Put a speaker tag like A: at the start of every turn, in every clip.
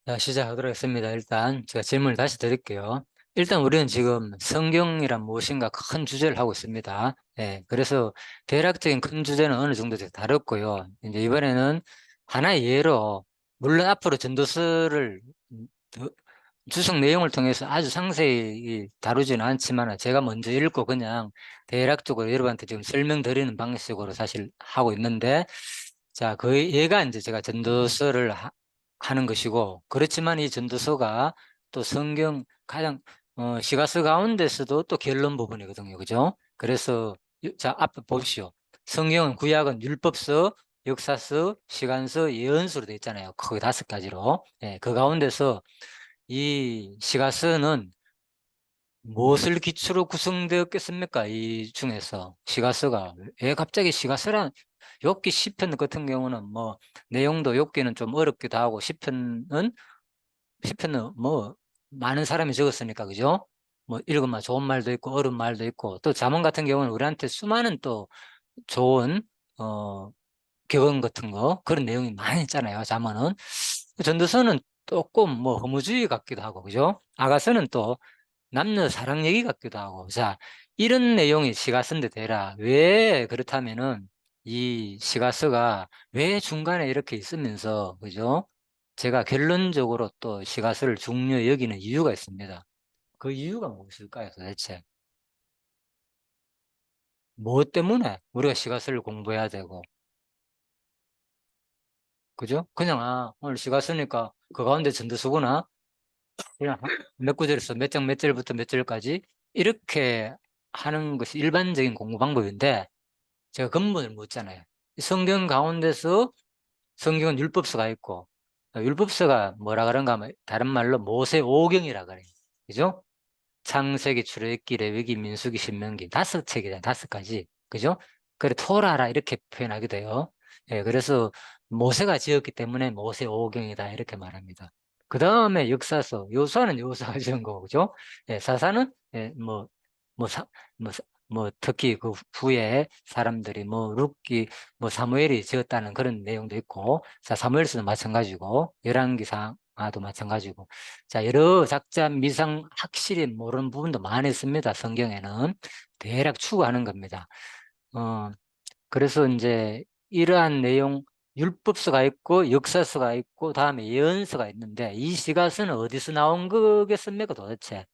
A: 자, 시작하도록 하겠습니다. 일단 제가 질문을 다시 드릴게요. 일단 우리는 지금 성경이란 무엇인가 큰 주제를 하고 있습니다. 예, 그래서 대략적인 큰 주제는 어느 정도 다뤘고요. 이제 이번에는 하나의 예로, 물론 앞으로 전도서를 더- 주석 내용을 통해서 아주 상세히 다루지는 않지만 제가 먼저 읽고 그냥 대략적으로 여러분한테 지금 설명드리는 방식으로 사실 하고 있는데, 자, 그 얘가 이제 제가 전도서를 하는 것이고, 그렇지만 이 전도서가 또 성경 가장 시가서 가운데서도 또 결론 부분이거든요. 그죠? 그래서 자, 앞에 보십시오. 성경은 구약은 율법서, 역사서, 시간서, 예언서로 되어 있잖아요. 거의 5가지로. 예, 그 가운데서 이 시가서는 무엇을 기초로 구성되었겠습니까? 이 중에서 시가서가 왜 갑자기 시가서란, 욥기 시편 같은 경우는 뭐 내용도 욥기는 좀 어렵기도 하고, 시편은 뭐 많은 사람이 적었으니까, 그죠? 뭐 읽으면 좋은 말도 있고 어려운 말도 있고, 또 잠언 같은 경우는 우리한테 수많은 또 좋은 어 격언 같은 거, 그런 내용이 많이 있잖아요. 잠언은. 전도서는 조금 뭐 허무주의 같기도 하고, 그죠? 아가서는 또 남녀 사랑 얘기 같기도 하고. 자, 이런 내용이 시가서인데 되라. 왜 그렇다면은 이 시가서가 왜 중간에 이렇게 있으면서, 그죠? 제가 결론적으로 또 시가서를 중요히 여기는 이유가 있습니다. 그 이유가 무엇일까요, 도대체? 무엇 때문에 우리가 시가서를 공부해야 되고, 그죠? 그냥, 오늘 시가서니까 그 가운데 전도서구나. 그냥 몇 구절에서 몇 장 몇 절부터 몇 절까지 이렇게 하는 것이 일반적인 공부 방법인데, 제가 근본을 묻잖아요. 성경 가운데서 성경은 율법서가 있고, 율법서가 뭐라 그런가 하면 다른 말로 모세오경이라 그래요. 그죠? 창세기, 출애굽기, 레위기, 민수기, 신명기 5책이잖아요. 5가지. 그죠? 그래 토라라 이렇게 표현하게 돼요. 예, 그래서 모세가 지었기 때문에 모세오경이다 이렇게 말합니다. 그 다음에 역사서, 요사는 요사가 지은 거고, 그죠? 예, 사사는 예, 뭐, 사, 뭐, 뭐 특히 그 후에 사람들이 뭐 룻기, 뭐 사무엘이 지었다는 그런 내용도 있고, 자, 사무엘서도 마찬가지고, 열왕기상하도 마찬가지고, 자, 여러 작자, 미상 확실히 모르는 부분도 많이 있습니다. 성경에는. 대략 추구하는 겁니다. 어, 그래서 이제 이러한 내용, 율법서가 있고, 역사서가 있고, 다음에 예언서가 있는데, 이 시가서는 어디서 나온 거겠습니까, 도대체?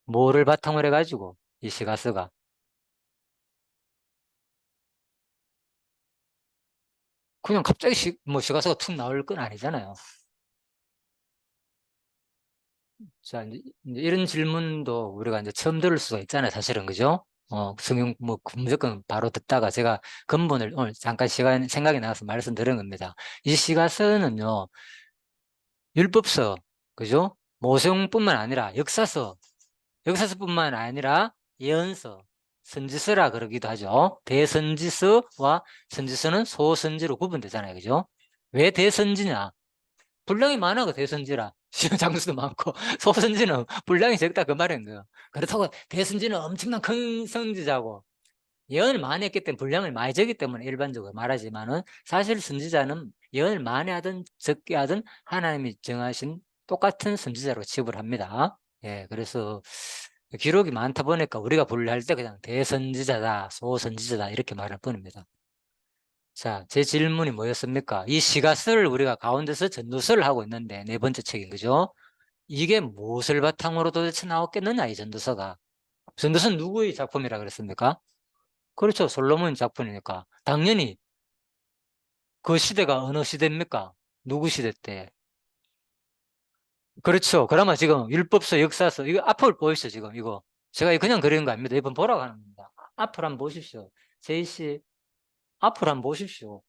A: 뭐를 바탕으로 해가지고, 이 시가서가. 그냥 갑자기 뭐 시가서가 툭 나올 건 아니잖아요. 자, 이제 이런 질문도 우리가 이제 처음 들을 수가 있잖아요. 사실은, 그죠? 성경, 뭐, 무조건 바로 듣다가 제가 근본을 오늘 잠깐 생각이 나서 말씀드린 겁니다. 이 시가서는요, 율법서, 그죠? 모세용뿐만 아니라 역사서뿐만 아니라 예언서, 선지서라 그러기도 하죠. 대선지서와 선지서는 소선지로 구분되잖아요. 그죠? 왜 대선지냐? 분량이 많아, 그 대선지라. 장수도 많고, 소선지는 분량이 적다, 그 말인 거예요. 그렇다고 대선지는 엄청난 큰 선지자고, 예언을 많이 했기 때문에 분량을 많이 적기 때문에 일반적으로 말하지만은, 사실 선지자는 예언을 많이 하든 적게 하든 하나님이 정하신 똑같은 선지자로 취급을 합니다. 예, 그래서 기록이 많다 보니까 우리가 분류할 때 그냥 대선지자다, 소선지자다, 이렇게 말할 뿐입니다. 자, 제 질문이 뭐였습니까? 이 시가서를 우리가 가운데서 전도서를 하고 있는데, 4번째 책인 거죠? 이게 무엇을 바탕으로 도대체 나왔겠느냐, 이 전도서가. 전도서는 누구의 작품이라 그랬습니까? 그렇죠. 솔로몬 작품이니까. 당연히 그 시대가 어느 시대입니까? 누구 시대 때? 그렇죠. 그러면 지금 율법서, 역사서, 이거 앞을 보이시죠, 지금 이거. 제가 그냥 그리는 거 아닙니다. 이번 보라고 하는 겁니다. 앞을 한번 보십시오. 제이씨, 앞을 한번 보십시오.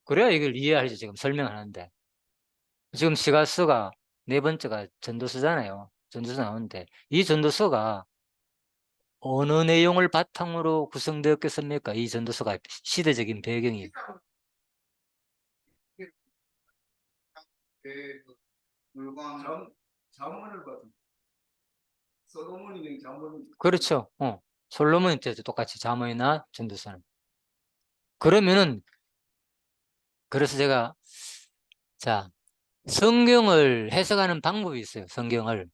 A: 그래야 이걸 이해하지, 지금 설명하는데. 지금 시가서가 4번째가 전도서잖아요. 전도서 나오는데, 이 전도서가 어느 내용을 바탕으로 구성되었겠습니까? 이 전도서가 시대적인 배경이.
B: 그 물건 자문을 받은 솔로몬이 자문.
A: 그렇죠. 솔로몬 때도 똑같이 잠언이나 전도서는. 그러면은, 그래서 제가, 자, 성경을 해석하는 방법이 있어요. 성경을.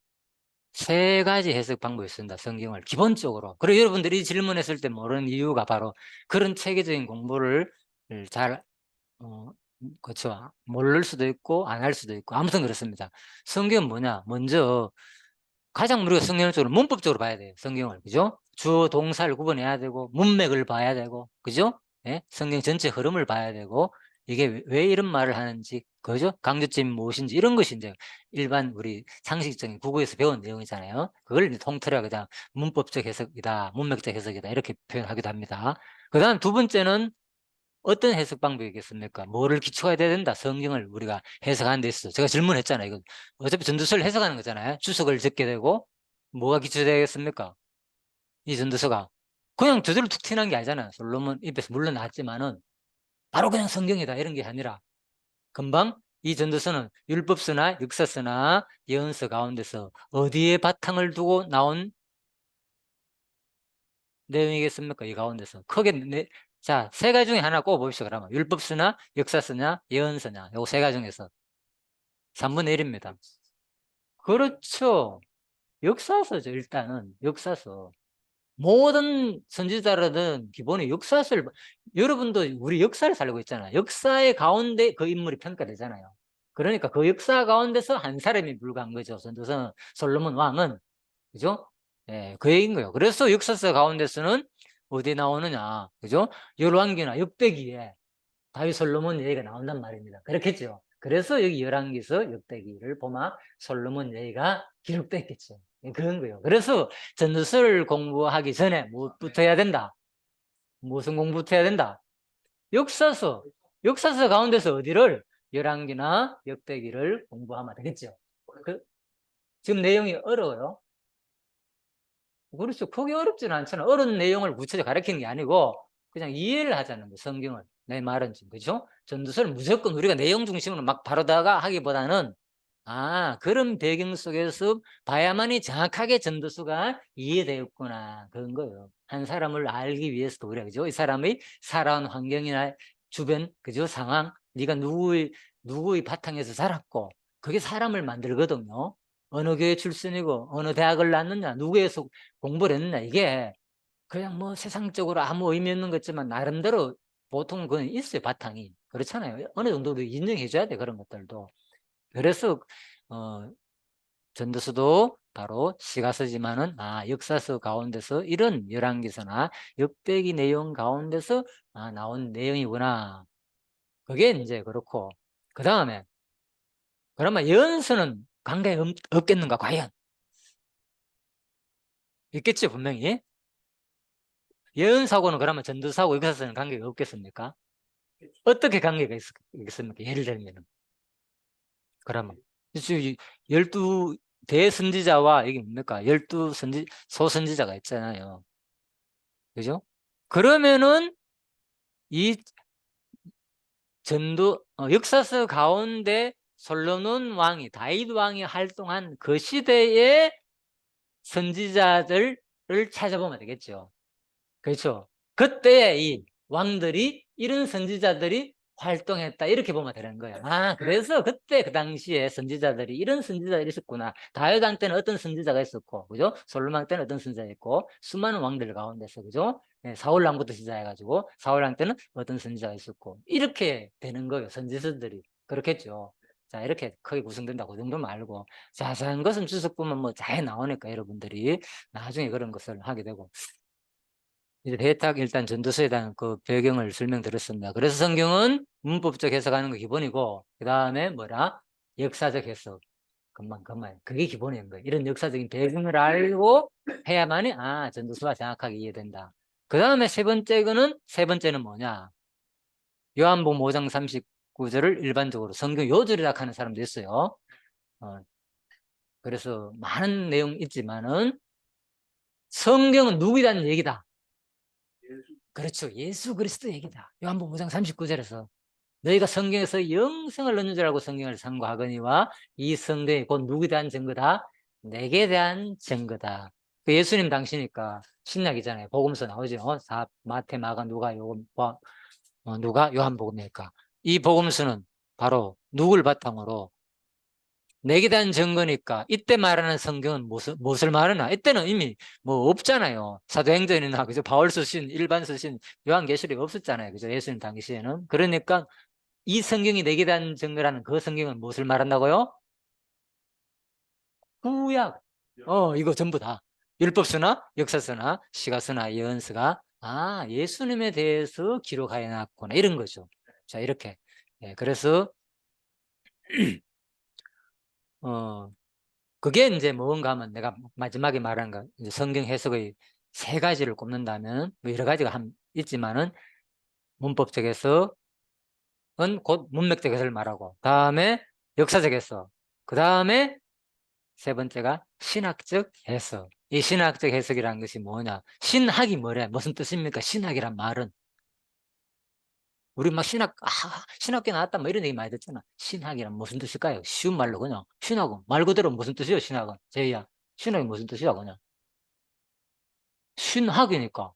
A: 세 가지 해석 방법이 있습니다. 성경을 기본적으로. 그리고 여러분들이 질문했을 때 모르는 이유가 바로 그런 체계적인 공부를 잘 그렇죠. 모를 수도 있고 안 할 수도 있고 아무튼 그렇습니다. 성경은 뭐냐? 먼저 가장 우리가 성경적으로 문법적으로 봐야 돼요. 성경을. 그죠? 주어 동사를 구분해야 되고 문맥을 봐야 되고 그죠? 예? 성경 전체 흐름을 봐야 되고 이게 왜 이런 말을 하는지 그죠? 강조점이 무엇인지 이런 것이 이제 일반 우리 상식적인 국어에서 배운 내용이잖아요. 그걸 이제 통틀어 그냥 문법적 해석이다, 문맥적 해석이다 이렇게 표현하기도 합니다. 그 다음 두 번째는 어떤 해석 방법이겠습니까? 뭐를 기초해야 된다. 성경을 우리가 해석하는 데 있어서. 제가 질문했잖아요. 이거 어차피 전도서를 해석하는 거잖아요. 주석을 적게 되고 뭐가 기초되겠습니까? 이 전도서가. 그냥 저절로 툭 튀어나온 게 아니잖아요. 솔로몬 입에서 물러났지만은 바로 그냥 성경이다. 이런 게 아니라 금방 이 전도서는 율법서나 역사서나 예언서 가운데서 어디에 바탕을 두고 나온 내용이겠습니까? 이 가운데서. 크게 자, 세 가지 중에 하나 꼽아봅시다. 그러면 율법서나 역사서냐 예언서냐 요 세 가지 중에서 3분의 1입니다. 그렇죠. 역사서죠. 일단은 역사서. 모든 선지자라든 기본의 역사서를 여러분도 우리 역사를 살고 있잖아요. 역사의 가운데 그 인물이 평가되잖아요. 그러니까 그 역사 가운데서 한 사람이 불과한 거죠. 전도서 솔로몬 왕은. 그죠? 예, 그 얘기인 거예요. 그래서 역사서 가운데서는 어디 나오느냐, 그죠? 열왕기나 역대기에 다윗 솔로몬 얘기가 나온단 말입니다. 그렇겠죠? 그래서 여기 열왕기서 역대기를 보면 솔로몬 얘기가 기록됐겠죠. 예, 그런 거예요. 그래서 전도서를 공부하기 전에 무엇부터 해야 된다? 무슨 공부부터 해야 된다? 역사서. 역사서 가운데서 어디를? 열왕기나 역대기를 공부하면 되겠죠. 지금 내용이 어려워요. 그렇죠. 크게 어렵지는 않잖아. 어려운 내용을 구체적으로 가르치는 게 아니고 그냥 이해를 하자는 거예요. 성경을. 내 말은 지금. 그죠? 전도서를 무조건 우리가 내용 중심으로 막 바로다가 하기보다는 그런 배경 속에서 봐야만이 정확하게 전도서가 이해되었구나. 그런 거예요. 한 사람을 알기 위해서도 그래. 그죠? 이 사람의 살아온 환경이나 주변, 그죠? 상황. 네가 누구의 바탕에서 자랐고 그게 사람을 만들거든요. 어느 교회 출신이고 어느 대학을 나왔느냐 누구에서 공부를 했느냐 이게 그냥 뭐 세상적으로 아무 의미 없는 거지만 나름대로 보통 그건 있어요. 바탕이 그렇잖아요. 어느 정도도 인정해 줘야 돼. 그런 것들도. 그래서 전도서도 바로 시가서지만은 역사서 가운데서 이런 열왕기서나 역대기 내용 가운데서 나온 내용이구나. 그게 이제 그렇고 그 다음에 그러면 예언서는 관계가 없겠는가 과연? 있겠죠 분명히. 예언사고는 그러면 전도사고 역사서는 관계가 없겠습니까? 어떻게 관계가 있겠습니까? 예를 들면 그러면 12 대선지자와 이게 뭡니까? 12 소선지자가 있잖아요. 그죠? 그러면은 이 역사서 가운데 솔로몬 왕이 다윗 왕이 활동한 그 시대의 선지자들을 찾아보면 되겠죠. 그렇죠. 그때 이 왕들이 이런 선지자들이 활동했다 이렇게 보면 되는 거예요. 그래서 그때 그 당시에 선지자들이 이런 선지자들이 있었구나. 다윗 왕 때는 어떤 선지자가 있었고, 그죠? 솔로몬 왕 때는 어떤 선지자가 있고, 수많은 왕들 가운데서, 그죠? 사울 왕부터 시작해가지고 사울 왕 때는 어떤 선지자가 있었고 이렇게 되는 거예요. 선지자들이 그렇겠죠. 자, 이렇게 크게 구성된다고 그 정도만 알고 자세한 것은 주석 보면 뭐 잘 나오니까 여러분들이 나중에 그런 것을 하게 되고 이제 대탁 일단 전도서에 대한 그 배경을 설명드렸습니다. 그래서 성경은 문법적 해석하는 거 기본이고 그 다음에 뭐라? 역사적 해석. 금방 그게 기본인 거예요. 이런 역사적인 배경을 알고 해야만이 전도서가 정확하게 이해된다. 그 다음에 세 번째는 뭐냐? 요한복음 5장 39절을 일반적으로 성경 요절이라 하는 사람도 있어요. 그래서 많은 내용 있지만은 성경은 누구에 대한 얘기다. 그렇죠. 예수 그리스도 얘기다. 요한복음 5장 39절에서 너희가 성경에서 영생을 얻는 줄 알고 성경을 상고하거니와 이 성경이 곧 누구에 대한 증거다? 내게 대한 증거다. 그 예수님 당시니까 신약이잖아요. 복음서 나오죠. 마태, 마가, 누가, 누가 요한복음이니까 이 복음서는 바로 누굴 바탕으로 내게 대한 증거니까 이때 말하는 성경은 무엇을 말하나? 이때는 이미 뭐 없잖아요. 사도행전이나 그죠? 바울 쓰신 일반 쓰신 요한계시록이 없었잖아요. 그죠? 예수님 당시에는. 그러니까 이 성경이 내게 대한 증거라는 그 성경은 무엇을 말한다고요? 구약. 이거 전부 다. 율법서나 역사서나 시가서나 예언서가 예수님에 대해서 기록하여 놨구나. 이런 거죠. 자, 이렇게. 예, 그래서 어 그게 이제 뭔가 하면 내가 마지막에 말한 거 이제 성경 해석의 세 가지를 꼽는다면 뭐 여러 가지가 있지만은 문법적 해석은 곧 문맥적 해석을 말하고 다음에 역사적 해석 그 다음에 세 번째가 신학적 해석. 이 신학적 해석이라는 것이 뭐냐? 신학이 뭐래? 무슨 뜻입니까? 신학이란 말은 우리 막 신학교 나왔다 뭐 이런 얘기 많이 듣잖아. 신학이란 무슨 뜻일까요? 쉬운 말로 그냥 신학은 말 그대로 무슨 뜻이에요? 신학은 제이야. 신학이 무슨 뜻이야 그냥 신학이니까.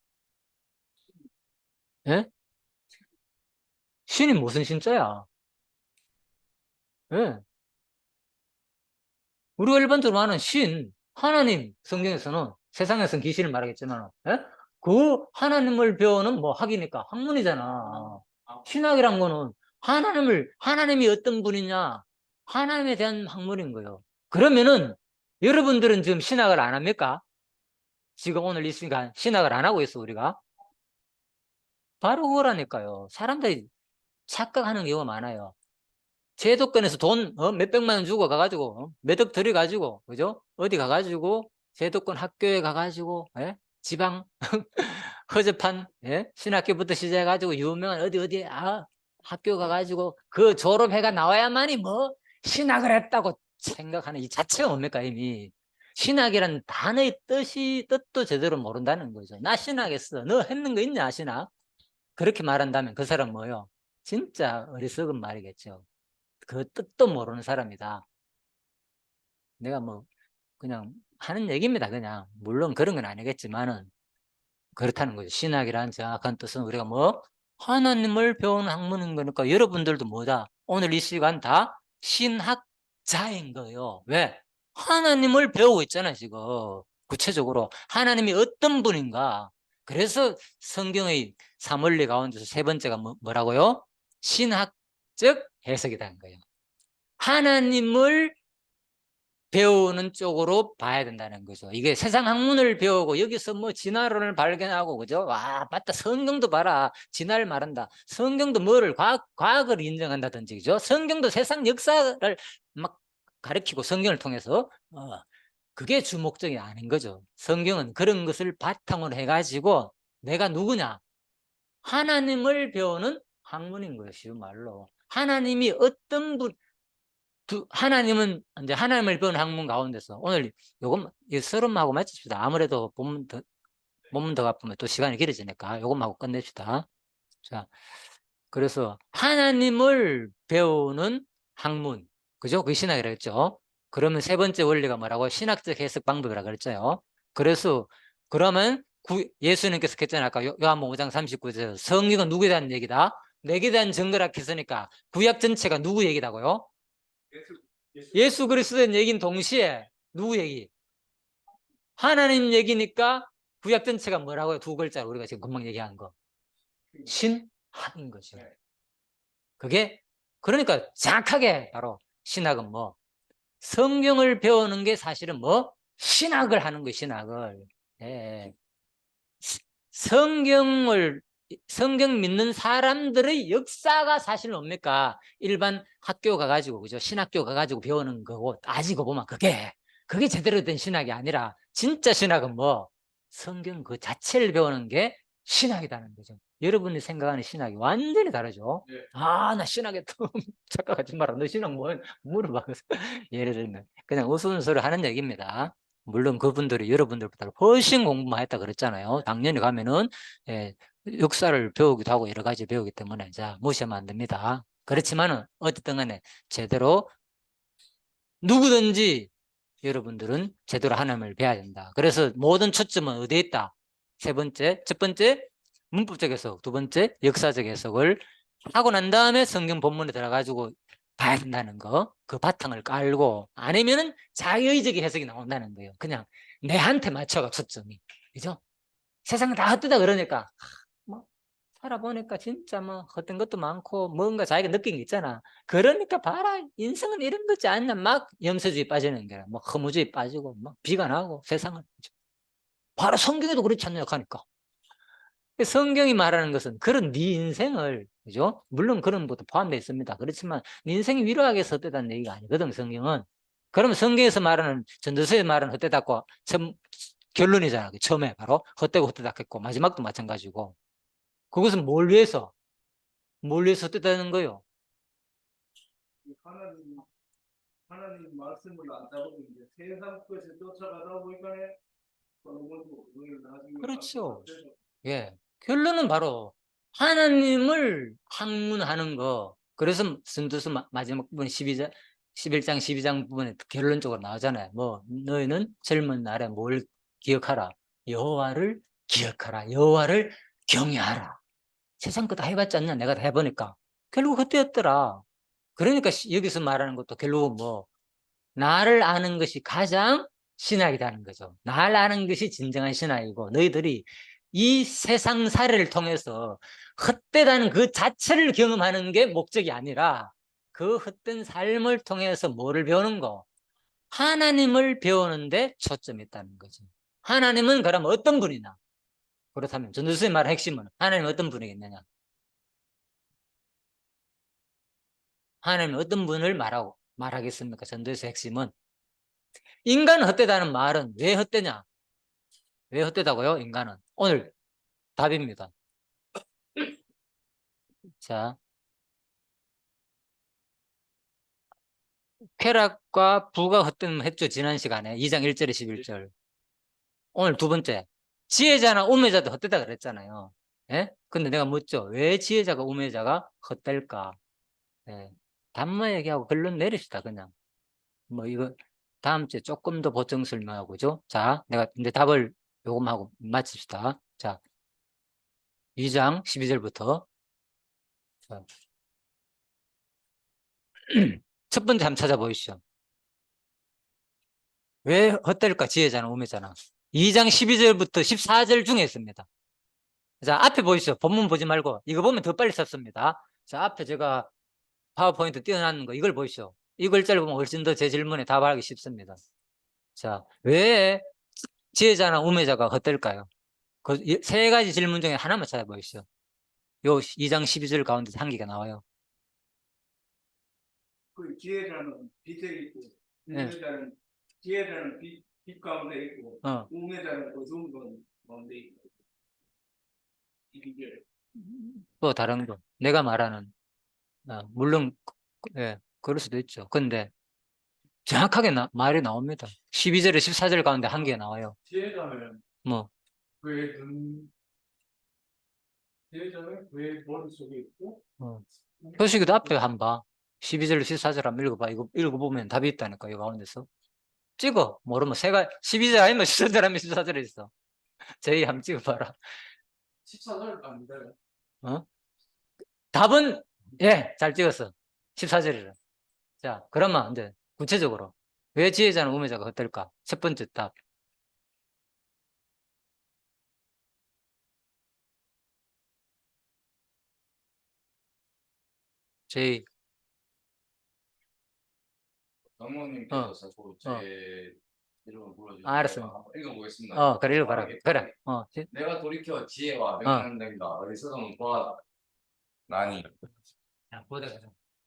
A: 예? 신이 무슨 신자야? 예. 우리가 일반적으로 아는 하나님, 성경에서는 세상에서는 귀신을 말하겠지만, 예? 그 하나님을 배우는 뭐 학이니까 학문이잖아. 신학이란 거는 하나님이 어떤 분이냐? 하나님에 대한 학문인 거예요. 그러면은 여러분들은 지금 신학을 안 합니까? 지금 오늘 이 시간 신학을 안 하고 있어, 우리가. 바로 그거라니까요. 사람들이 착각하는 경우가 많아요. 제도권에서 돈 몇백만 원 주고 가가지고 몇 억 들여가지고 그죠? 어디 가가지고 제도권 학교에 가가지고 지방 허접한 신학교부터 시작해가지고 유명한 어디 학교 가가지고 그 졸업회가 나와야만이 뭐 신학을 했다고 생각하는 이 자체가 뭡니까 이미 신학이란 단어의 뜻도 제대로 모른다는 거죠. 나 신학했어. 너 했는 거 있냐 신학? 그렇게 말한다면 그 사람 뭐요? 진짜 어리석은 말이겠죠. 그 뜻도 모르는 사람이다. 내가 뭐 그냥 하는 얘기입니다. 그냥 물론 그런 건 아니겠지만은 그렇다는 거죠. 신학이라는 정확한 뜻은 우리가 뭐 하나님을 배우는 학문인 거니까 여러분들도 뭐다? 오늘 이 시간 다 신학자인 거예요. 왜? 하나님을 배우고 있잖아요. 지금 구체적으로 하나님이 어떤 분인가. 그래서 성경의 사문리 가운데서 세 번째가 뭐라고요? 신학적 해석이라는 거예요. 하나님을 배우는 쪽으로 봐야 된다는 거죠. 이게 세상 학문을 배우고 여기서 뭐 진화론을 발견하고 그죠? 맞다. 성경도 봐라. 진화를 말한다. 성경도 뭐를 과학을 인정한다든지 그죠? 성경도 세상 역사를 막 가르치고 성경을 통해서 그게 주목적이 아닌 거죠. 성경은 그런 것을 바탕으로 해가지고 내가 누구냐? 하나님을 배우는 학문인 거예요. 쉬운 말로. 하나님이 어떤 분 하나님은 이제 하나님을 배우는 학문 가운데서 오늘 요것만 서론하고 마칩시다. 아무래도 본문 더 가보면 또 시간이 길어지니까 요것만 하고 끝냅시다. 자, 그래서 하나님을 배우는 학문, 그죠? 그게 신학이라고 했죠. 그러면 세 번째 원리가 뭐라고? 신학적 해석 방법이라고 그랬죠. 그래서 그러면 예수님께서 했잖아요. 아까 요한복음 5장 39절에서 성경은 누구에 대한 얘기다? 내게 대한 증거라 했으니까 구약 전체가 누구 얘기다고요? 예수 그리스도에 대한 얘기는 동시에 누구 얘기? 하나님 얘기니까 구약 전체가 뭐라고요? 두 글자로 우리가 지금 금방 얘기한 거. 신학인 거죠. 그게 그러니까 정확하게 바로 신학은 뭐 성경을 배우는 게 사실은 뭐 신학을 하는 거예요. 신학을. 예. 성경 믿는 사람들의 역사가 사실 뭡니까? 일반 학교 가가지고, 그죠? 신학교 가가지고 배우는 거고, 따지고 보면 그게 제대로 된 신학이 아니라, 진짜 신학은 뭐? 성경 그 자체를 배우는 게 신학이라는 거죠. 여러분이 생각하는 신학이 완전히 다르죠?
B: 네.
A: 나 신학에 또 착각하지 마라. 너 신학 뭐, 물어봐. 예를 들면, 그냥 우스갯소리 하는 얘기입니다. 물론 그분들이 여러분들보다 훨씬 공부만 했다 그랬잖아요. 당연히 가면은 예, 역사를 배우기도 하고 여러 가지 배우기 때문에 자 무시하면 안 됩니다. 그렇지만은 어쨌든 간에 제대로 누구든지 여러분들은 제대로 하나님을 배워야 된다. 그래서 모든 초점은 어디에 있다? 첫 번째 문법적 해석, 두 번째 역사적 해석을 하고 난 다음에 성경 본문에 들어가지고 봐야 된다는 거, 그 바탕을 깔고, 아니면은 자의적인 해석이 나온다는 거예요. 그냥 내한테 맞춰가 초점이. 그죠? 세상 다 헛되다 그러니까, 뭐, 살아보니까 진짜 뭐, 헛된 것도 많고, 뭔가 자기가 느낀 게 있잖아. 그러니까 봐라, 인생은 이런 거지 않나. 막 염세주의 빠지는 거야. 뭐, 허무주의 빠지고, 막 비관하고, 세상을. 바로 성경에도 그렇지 않냐, 하니까. 성경이 말하는 것은 그런 네 인생을, 그죠? 물론 그런 것도 포함되어 있습니다. 그렇지만 네 인생이 위로하기 위해서 헛되다는 얘기가 아니거든, 성경은. 그러면 성경에서 말하는, 전도서에 말하는 헛되다고 결론이잖아. 처음에 바로 헛되고 헛되다 했고, 마지막도 마찬가지고. 그것은 뭘 위해서 헛되다는 거요?
B: 하나님 하나님 말씀을 안 잡고 이제 세상 것에 쫓아가다 보니까 솔로몬도 그걸 나중에
A: 그렇죠.
B: 알게 돼서
A: 예. 결론은 바로 하나님을 학문하는 거. 그래서 전도서 마지막 부분 12장, 11장, 12장 부분에 결론적으로 나오잖아요. 뭐, 너희는 젊은 날에 뭘 기억하라. 여호와를 기억하라. 여호와를 경외하라. 세상 거 다 해봤지 않냐? 내가 다 해보니까. 결국 그때였더라. 그러니까 여기서 말하는 것도 결국은 뭐, 나를 아는 것이 가장 신학이라는 거죠. 나를 아는 것이 진정한 신학이고, 너희들이 이 세상 사례를 통해서 헛되다는 그 자체를 경험하는 게 목적이 아니라 그 헛된 삶을 통해서 뭐를 배우는 거? 하나님을 배우는데 초점이 있다는 거죠. 하나님은 그럼 어떤 분이나? 그렇다면 전도서의 말의 핵심은 하나님은 어떤 분이겠느냐? 하나님은 어떤 분을 말하겠습니까? 전도서의 핵심은 인간은 헛되다는 말은 왜 헛되냐? 왜 헛되다고요? 인간은. 오늘 답입니다. 자, 쾌락과 부가 헛되면 했죠. 지난 시간에 2장 1절에 11절. 오늘 두 번째. 지혜자나 우매자도 헛되다 그랬잖아요. 예? 근데 내가 묻죠. 왜 지혜자가 우매자가 헛될까? 예. 답만 얘기하고 결론 내립시다, 그냥. 뭐 이거 다음 주에 조금 더 보충 설명하고죠. 자, 내가 이제 답을 요금 하고 마칩시다. 자, 2장 12절부터. 자, 첫 번째 한번 찾아보시죠. 왜 헛될까? 지혜자는 우매자나. 2장 12절부터 14절 중에 있습니다. 자, 앞에 보이시죠? 본문 보지 말고. 이거 보면 더 빨리 썼습니다. 자, 앞에 제가 파워포인트 띄워놨는 거, 이걸 보시죠. 이 글자를 보면 훨씬 더 제 질문에 답하기 쉽습니다. 자, 왜 지혜자나 우매자가 헛될까요? 그 세 가지 질문 중에 하나만 찾아보시죠. 요 2장 12절 가운데서 한 개가 나와요.
B: 그 지혜자는 빛에 있고
A: 네.
B: 지혜자는 빛 가운데 있고
A: 어.
B: 우매자는 어두운 가운데 있고 이게
A: 또 다른 거. 내가 말하는, 물론, 예, 그럴 수도 있죠. 근데 정확하게 말이 나옵니다. 12절에 14절 가운데 한 개 나와요.
B: 지혜자는
A: 뭐,
B: 지혜자는 왜 머릿속에 있고
A: 표식이도 앞에 한번 봐. 12절, 14절 한번 읽어봐. 이거 읽어보면 답이 있다니까, 이 가운데서. 찍어. 모르면 12절 아니면 14절 하면 14절에 있어. 제이 한번 찍어봐라.
B: 14절 안 돼요.
A: 어? 답은, 예, 잘 찍었어. 14절이라. 자, 그러면 이제 구체적으로. 왜 지혜자는 우매자가 헛될까? 첫 번째 답. 제이,
C: 장모님께서 자꾸 제
A: 어.
C: 이름을 불러주시고
A: 알았어.
C: 한번 읽어보겠습니다.
A: 그래, 읽어봐라.
C: 빠르게.
A: 그래.
C: 내가 돌이켜 지혜와 명령된다. 어리석음은 보아 나니
A: 자, 보다가.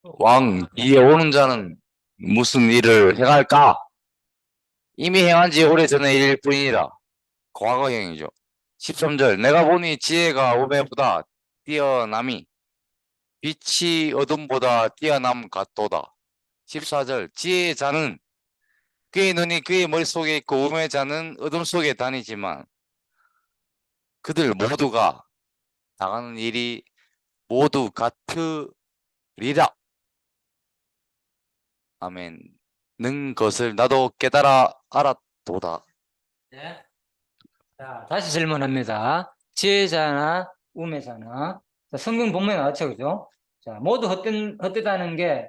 C: 왕 이에 오는 자는 무슨 일을 행할까? 이미 행한 지 오래전의 일일 뿐이라. 과거형이죠. 13절 내가 보니 지혜가 우매보다 뛰어남이 빛이 어둠보다 뛰어남 같도다. 14절 지혜의 자는 그의 눈이 그의 머릿속에 있고 우매의 자는 어둠 속에 다니지만 그들 모두가 나가는 일이 모두 같으리라. 아멘. 는 것을 나도 깨달아 알았도다.
A: 네. 자, 다시 질문합니다. 지혜자나 우매자나. 자, 성경 본문에 나왔죠, 그죠? 자, 모두 헛되다는 게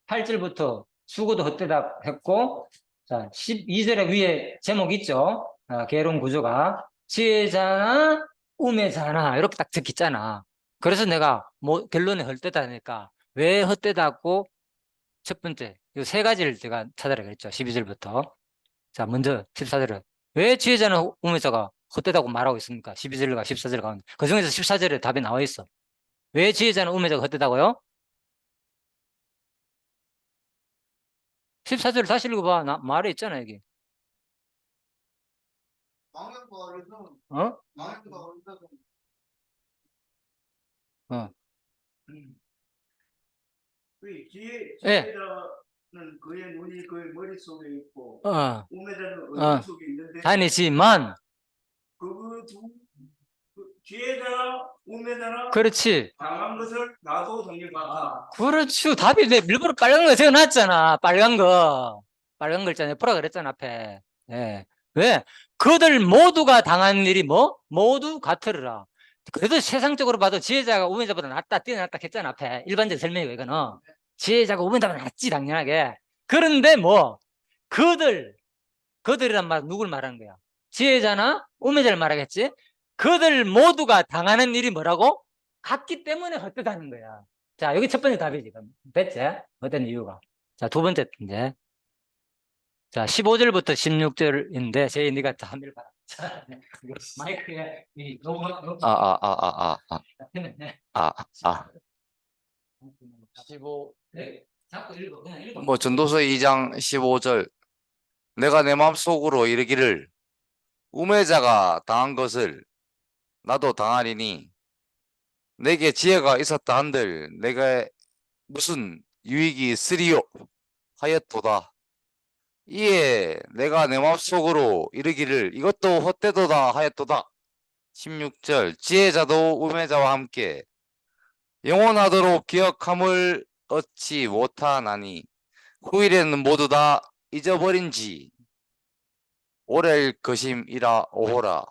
A: 8절부터 수고도 헛되다 했고, 자, 12절에 위에 제목 있죠? 개론 구조가. 지혜자나 우매자나, 이렇게 딱 적혀있잖아. 그래서 내가 뭐 결론이 헛되다니까. 왜 헛되다고? 첫 번째, 이 세 가지를 제가 찾아라 그랬죠. 12절부터. 자, 먼저 14절은. 왜 지혜자는 우매자가 헛되다고 말하고 있습니까? 12절과 14절 가운데. 그 중에서 14절에 답이 나와 있어. 왜 지혜자는 우매자가 헛되다고요? 14절 다시 읽어봐. 말에 있잖아, 여기.
B: 망연과에서는
A: 어?
B: 망연과에서는
A: 어.
B: 그
A: 예.
B: 지혜자는 그의 눈이 그의 머릿속에 있고 우매자는 어둠 속에 있는데
A: 다니지만,
B: 지혜자나 우매자나
A: 그렇지.
B: 강한 것을 나도 동일하다.
A: 그렇죠. 답이 내 일부러 빨간 거 적어놨잖아. 빨간 거. 빨간 거 있잖아. 보라 그랬잖아, 앞에. 예. 왜? 그들 모두가 당한 일이 뭐? 모두 같으리라. 그래도 세상적으로 봐도 지혜자가 우매자보다 낫다, 뛰어났다 했잖아, 앞에. 일반적 설명이고, 이거는. 지혜자가 우매자보다 낫지, 당연하게. 그런데 뭐, 그들이란 말, 누굴 말하는 거야? 지혜자나 우매자를 말하겠지? 그들 모두가 당하는 일이 뭐라고? 같기 때문에 헛되다는 거야. 자, 여기 첫 번째 답이지. 그럼. 됐지? 어떤 이유가. 자, 두 번째, 이제. 자, 15절부터 16절인데, 제이 네가 다 한번 봐라. 자, 마이크에, 너무,
C: 아.
A: 15, 네. 자꾸 읽어. 그냥 읽어.
C: 뭐 전도서 2장 15절 내가 내 마음속으로 이르기를 우매자가 당한 것을 나도 당하리니 내게 지혜가 있었다 한들 내가 무슨 유익이 있으리요 하였도다. 이에 내가 내 마음속으로 이르기를 이것도 헛되도다 하였도다. 16절 지혜자도 우매자와 함께 영원하도록 기억함을 얻지 못하나니 후일에는 모두 다 잊어버린지 오렐 것임이라 오호라.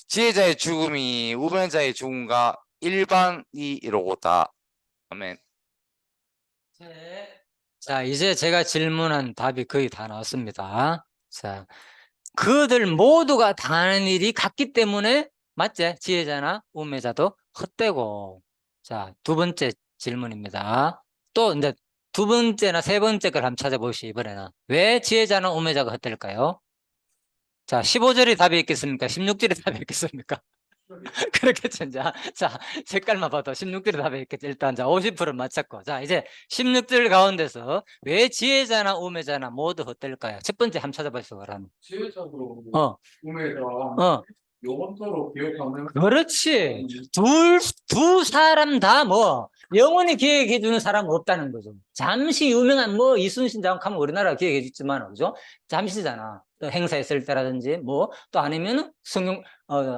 C: 지혜자의 죽음이 우매자의 죽음과 일반이로다. 아멘.
A: 자, 이제 제가 질문한 답이 거의 다 나왔습니다. 자, 그들 모두가 당하는 일이 같기 때문에, 맞지? 지혜자나 우매자도 헛되고. 자, 두 번째 질문입니다. 또 이제 두 번째나 세 번째 걸 한번 찾아보시죠, 이번에는. 왜 지혜자나 우매자가 헛될까요? 자, 15절이 답이 있겠습니까? 16절이 답이 있겠습니까? 그렇겠죠, 이제. 자, 색깔만 봐도 16절이 답이 있겠죠. 일단, 자, 50% 맞췄고. 자, 이제 16절 가운데서 왜 지혜자나 우매자나 모두 헛될까요? 첫 번째 한번 찾아보시죠, 그럼.
B: 지혜자도
A: 우매자.
B: 우매자 영원토록 기억하는
A: 그렇지. 두 사람 다 뭐, 영원히 기억해주는 사람은 없다는 거죠. 잠시 유명한 뭐, 이순신 장군하면 우리나라 기억해주지만, 그죠? 잠시잖아. 또 행사했을 때라든지, 뭐, 또 아니면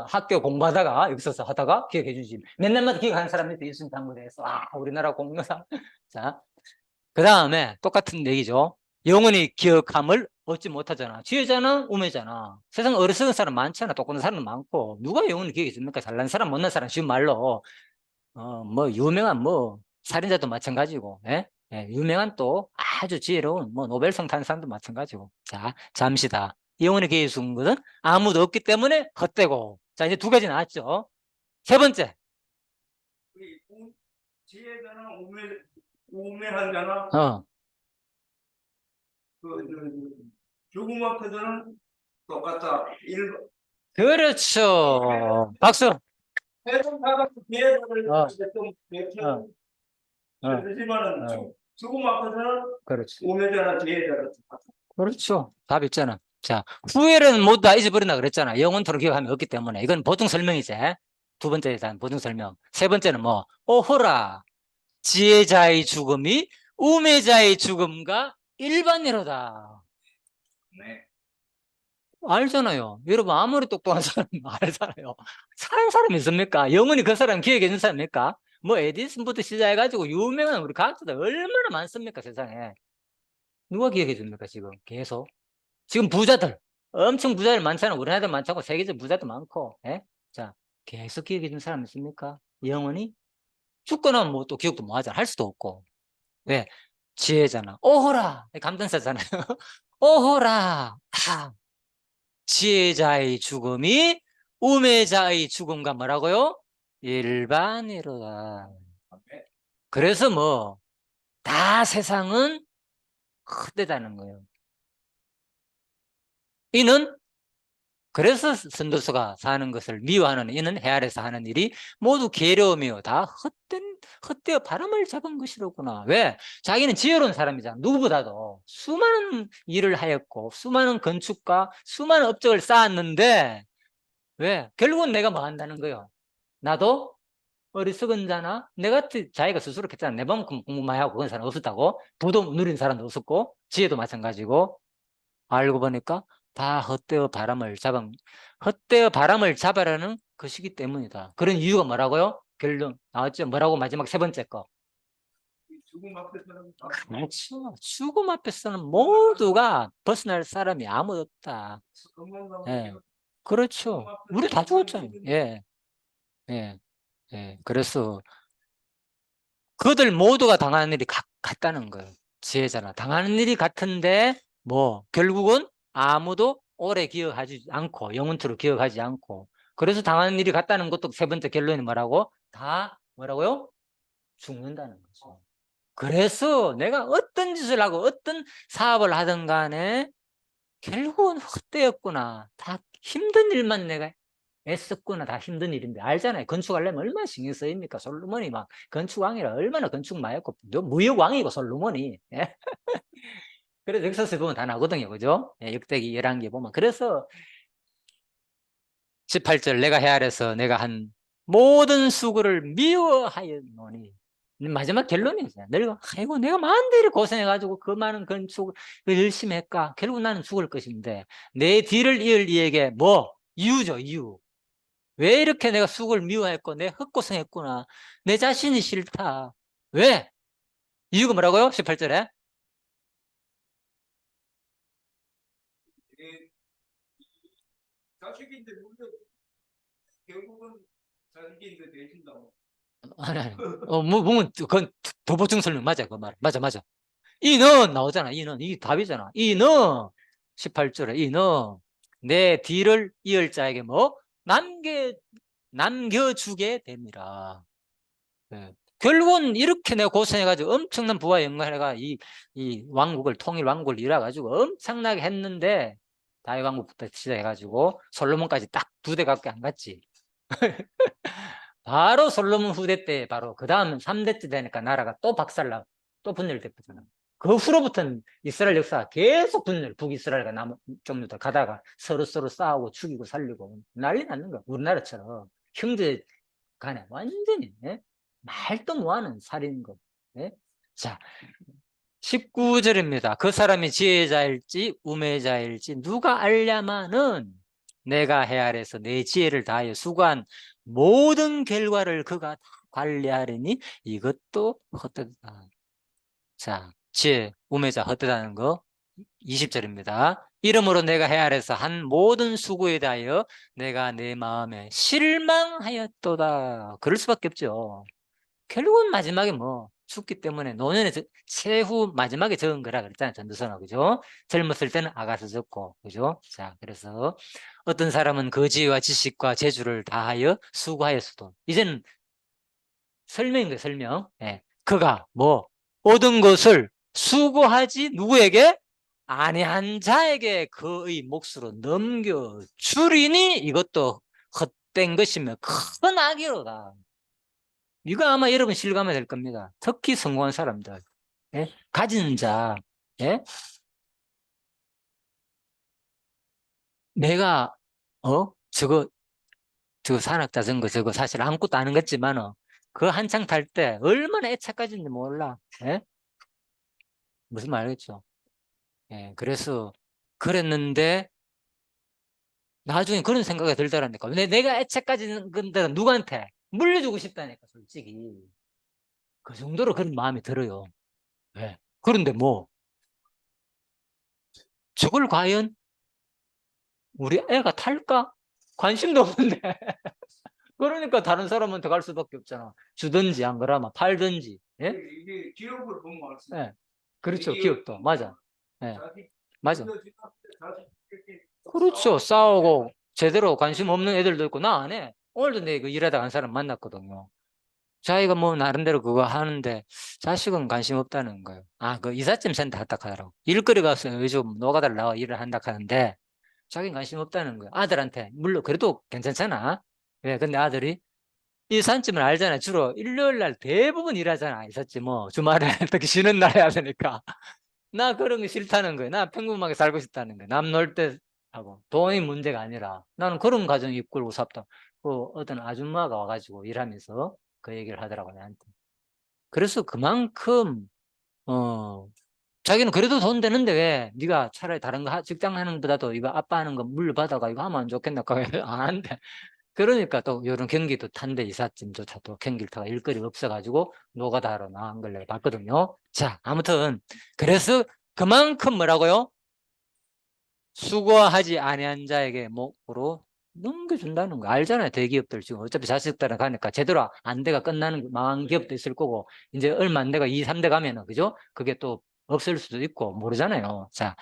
A: 학교 공부하다가, 여기서 하다가 기억해주지. 맨날마다 기억하는 사람이 있어, 이순신 장군에 대해서. 우리나라 공무사. 자, 그 다음에 똑같은 얘기죠. 영원히 기억함을 얻지 못하잖아. 지혜자나 우매자나. 세상 어리석은 사람 많잖아. 똑똑한 사람 많고. 누가 영원히 기억이 있습니까? 잘난 사람, 못난 사람, 쉬운 말로. 뭐, 유명한 뭐, 살인자도 마찬가지고. 예? 예, 유명한 또 아주 지혜로운 뭐, 노벨상 탄 사람도 마찬가지고. 자, 잠시다. 영원히 기억이 있는 것은 아무도 없기 때문에 헛되고. 자, 이제 두 가지 나왔죠. 세 번째.
B: 지혜자나 우매한 자나 죽음 앞에서는 똑같다.
A: 그렇죠. 박수.
B: 세상 사람 지혜자를 좀
A: 어.
B: 그렇지만은 죽음 앞에서는
A: 그렇지.
B: 우매자나 지혜자를
A: 그렇죠. 답 있잖아. 자, 후회는 모두 다 잊어버린다 그랬잖아. 영원토록 기억함이 없기 때문에. 이건 보충 설명이지. 두 번째에 대한 보충 설명. 세 번째는 뭐, 오호라. 지혜자의 죽음이 우매자의 죽음과 일반이로다.
B: 네.
A: 알잖아요. 여러분, 아무리 똑똑한 사람 알잖아요. 사는 사람 있습니까? 영원히 그 사람 기억해 준 사람입니까? 뭐, 에디슨부터 시작해가지고 유명한 우리 과학자들 얼마나 많습니까, 세상에. 누가 기억해 줍니까, 지금? 계속. 지금 부자들, 엄청 부자들 많잖아. 우리나라도 많고, 세계적 부자도 많고, 예? 자, 계속 기억해 준 사람 있습니까? 영원히? 죽거나 뭐 또 기억도 뭐 하잖아. 할 수도 없고. 왜? 지혜잖아. 오호라! 감탄사잖아요. 오호라! 아, 지혜자의 죽음이 우매자의 죽음과 뭐라고요? 일반이로다. 그래서 뭐, 다 세상은 헛되다는 거예요. 이는 그래서 선도수가 사는 것을 미워하는 이는 해 아래서 하는 일이 모두 괴로우며 다 헛되어 바람을 잡은 것이로구나. 왜? 자기는 지혜로운 사람이잖아. 누구보다도 수많은 일을 하였고 수많은 건축과 수많은 업적을 쌓았는데 왜? 결국은 내가 뭐 한다는 거예요? 나도 어리석은 자나 내가 자기가 스스로 했잖아. 내 만큼 공부 많이 하고 그런 사람 없었다고. 부도 누린 사람도 없었고 지혜도 마찬가지고. 알고 보니까 다 헛되어 바람을 잡아라는 것이기 때문이다. 그런 이유가 뭐라고요? 결론 나왔죠? 뭐라고 마지막 세 번째 거.
B: 이 죽음 앞에서는 다
A: 그렇죠. 죽음 앞에서는 모두가 벗어날 사람이 아무도 없다.
B: 건강하고
A: 예. 그렇죠. 우리 다 죽었잖아요. 예. 예. 예. 그래서 그들 모두가 당하는 일이 같다는 거예요. 지혜잖아. 당하는 일이 같은데 뭐 결국은 아무도 오래 기억하지 않고 영원토록 기억하지 않고 그래서 당하는 일이 같다는 것도 세 번째 결론이 뭐라고? 다 뭐라고요? 죽는다는 거죠. 그래서 내가 어떤 짓을 하고 어떤 사업을 하든 간에 결국은 헛되었구나. 다 힘든 일만 내가 애썼구나. 다 힘든 일인데 알잖아요. 건축하려면 얼마나 신경 쓰입니까? 솔로몬이 막 건축왕이라 얼마나 건축 많이 했고 무역왕이고 솔로몬이. 예? 그래서 역사서 보면 다 나거든요. 그죠? 예, 역대기 11개 보면. 그래서 18절 내가 헤아려서 내가 한 모든 수고를 미워하였노니 마지막 결론이죠. 늙어 아이고 내가 많은데 이렇게 고생해가지고 그 많은 건축을 열심히 했까. 결국 나는 죽을 것인데 내 뒤를 이을 이에게 뭐? 이유죠. 이유. 왜 이렇게 내가 수고를 미워했고 내 헛고생했구나. 내 자신이 싫다. 왜? 이유가 뭐라고요? 18절에
B: 예, 자식인데 물론 결국은 자식인데 되신다고.
A: 아니 그건 도보증 설명 맞아. 그 말. 맞아. 이는 나오잖아. 이는 이 답이잖아. 이는 18절에 이는 내 뒤를 이을 자에게 뭐 남겨주게 됩니다. 예. 결국은 이렇게 내가 고생해가지고 엄청난 부와 영광해가 이 왕국을 통일 왕국을 이뤄가지고 엄청나게 했는데 다윗 왕국부터 시작해가지고 솔로몬까지 딱 2대 갖고 안 갔지. 바로 솔로몬 후대 때 바로 그 다음 3대째 되니까 나라가 또 박살나고 또 분열됐잖아. 그 후로부터는 이스라엘 역사가 계속 분열, 북이스라엘과 남종류들 가다가 서로 싸우고 죽이고 살리고 난리 났는 거야. 우리나라처럼 형제 간에 완전히 말도 못하는 살인인 거. 자, 19절입니다. 그 사람이 지혜자일지 우매자일지 누가 알냐마는 내가 해 아래서 내 지혜를 다하여 수고한 모든 결과를 그가 다 관리하리니 이것도 헛되다. 자, 지혜, 우매자, 헛되다는 거 20절입니다. 이러므로 내가 해 아래서 한 모든 수고에 대하여 내가 내 마음에 실망하였도다. 그럴 수밖에 없죠. 결국은 마지막에 뭐 죽기 때문에 노년에 최후 마지막에 적은 거라 그랬잖아요. 전도서는. 그죠? 젊었을 때는 아가서 적고 그죠? 자, 그래서 어떤 사람은 그 지혜와 지식과 재주를 다하여 수고하였어도 이제는 설명인 거예요. 설명. 예. 그가 뭐 얻은 것을 수고하지 누구에게? 아니한 자에게 그의 몫으로 넘겨주리니 이것도 헛된 것이며 큰 악이로다. 이거 아마 여러분 실감이 될 겁니다. 특히 성공한 사람들, 예? 가진 자, 예? 내가 저거 산악 자전거 저거 사실 아무것도 아는 것지만 그 한창 탈 때 얼마나 애착까지인지 몰라. 예? 무슨 말이겠죠? 예, 그래서 그랬는데 나중에 그런 생각이 들더라니까. 내가 애착까지는 건데 누구한테 물려주고 싶다니까 솔직히 그 정도로 그런 마음이 들어요. 예. 그런데 뭐 저걸 과연 우리 애가 탈까? 관심도 없는데. 그러니까 다른 사람한테 갈 수밖에 없잖아. 주든지 안 그러면 팔든지. 예?
B: 이게 기록을 보면 알수
A: 예. 그렇죠. 기업도. 맞아. 예,
B: 자기
A: 맞아.
B: 자식 이렇게
A: 그렇죠.
B: 싸우고
A: 싸우고 제대로 관심 없는 애들도 있고 나 안 해. 오늘도 내가 일하다 간 사람 만났거든요. 자기가 뭐 나름대로 그거 하는데 자식은 관심 없다는 거예요. 아, 그 이삿짐 센터 갔다 하더라고. 일거리 가서 요즘 노가다를 나와 일을 한다 하는데 자기는 관심 없다는 거예요. 아들한테. 물론 그래도 괜찮잖아. 왜? 근데 아들이 이삿짐을 알잖아. 주로 일요일 날 대부분 일하잖아. 이삿짐 뭐 주말에 특히 쉬는 날 해야 되니까. 나 그런 거 싫다는 거예요. 나 평범하게 살고 싶다는 거예요. 남 놀 때 하고 돈이 문제가 아니라 나는 그런 가정 이끌고 삽다. 그 어떤 아줌마가 와가지고 일하면서 그 얘기를 하더라고 나한테. 그래서 그만큼 자기는 그래도 돈 되는데 왜 네가 차라리 다른 거 직장 하는 것보다도 이거 아빠 하는 거 물려받아가 이거 하면 안 좋겠나? 안 한대. 그러니까 또 이런 경기도 탄대 이삿짐조차도 경기를 일거리 없어가지고 노가다 하러 나간 걸 내가 봤거든요. 자, 아무튼 그래서 그만큼 뭐라고요? 수고하지 아니한 자에게 목으로 넘겨준다는 거 알잖아요. 대기업들 지금 어차피 자식 따라 가니까 제대로 안 돼가 끝나는 망한 기업도 있을 거고 이제 얼마 안 돼가 2, 3대 가면은 그죠? 그게 또 없을 수도 있고 모르잖아요. 자,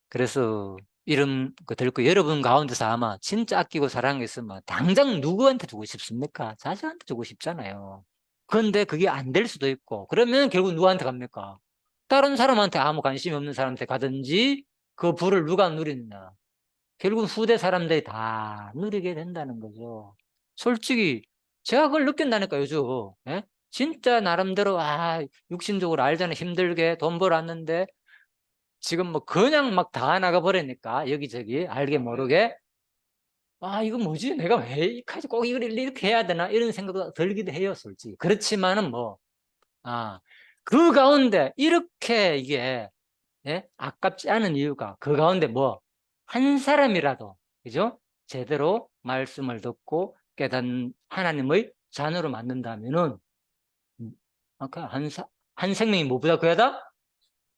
A: 그래서 이름 들고 여러분 가운데서 아마 진짜 아끼고 사랑하는 게 있으면 당장 누구한테 주고 싶습니까? 자식한테 주고 싶잖아요. 그런데 그게 안 될 수도 있고 그러면 결국 누구한테 갑니까? 다른 사람한테 아무 관심이 없는 사람한테 가든지 그 부를 누가 누리느냐. 결국 후대 사람들이 다 누리게 된다는 거죠. 솔직히 제가 그걸 느낀다니까 요즘. 예? 진짜 나름대로 육신적으로 알잖아요. 힘들게 돈 벌었는데 지금 뭐 그냥 막 다 나가 버리니까 여기저기 알게 모르게 이거 뭐지? 내가 왜 이까지 꼭 이걸 이렇게 해야 되나? 이런 생각도 들기도 해요, 솔직히. 그렇지만은 뭐, 그 가운데 이렇게 이게 아깝지 않은 이유가 그 가운데 뭐, 한 사람이라도, 그죠? 제대로 말씀을 듣고 깨닫는 하나님의 자녀로 만든다면은, 아까 한 생명이 뭐보다 귀하다?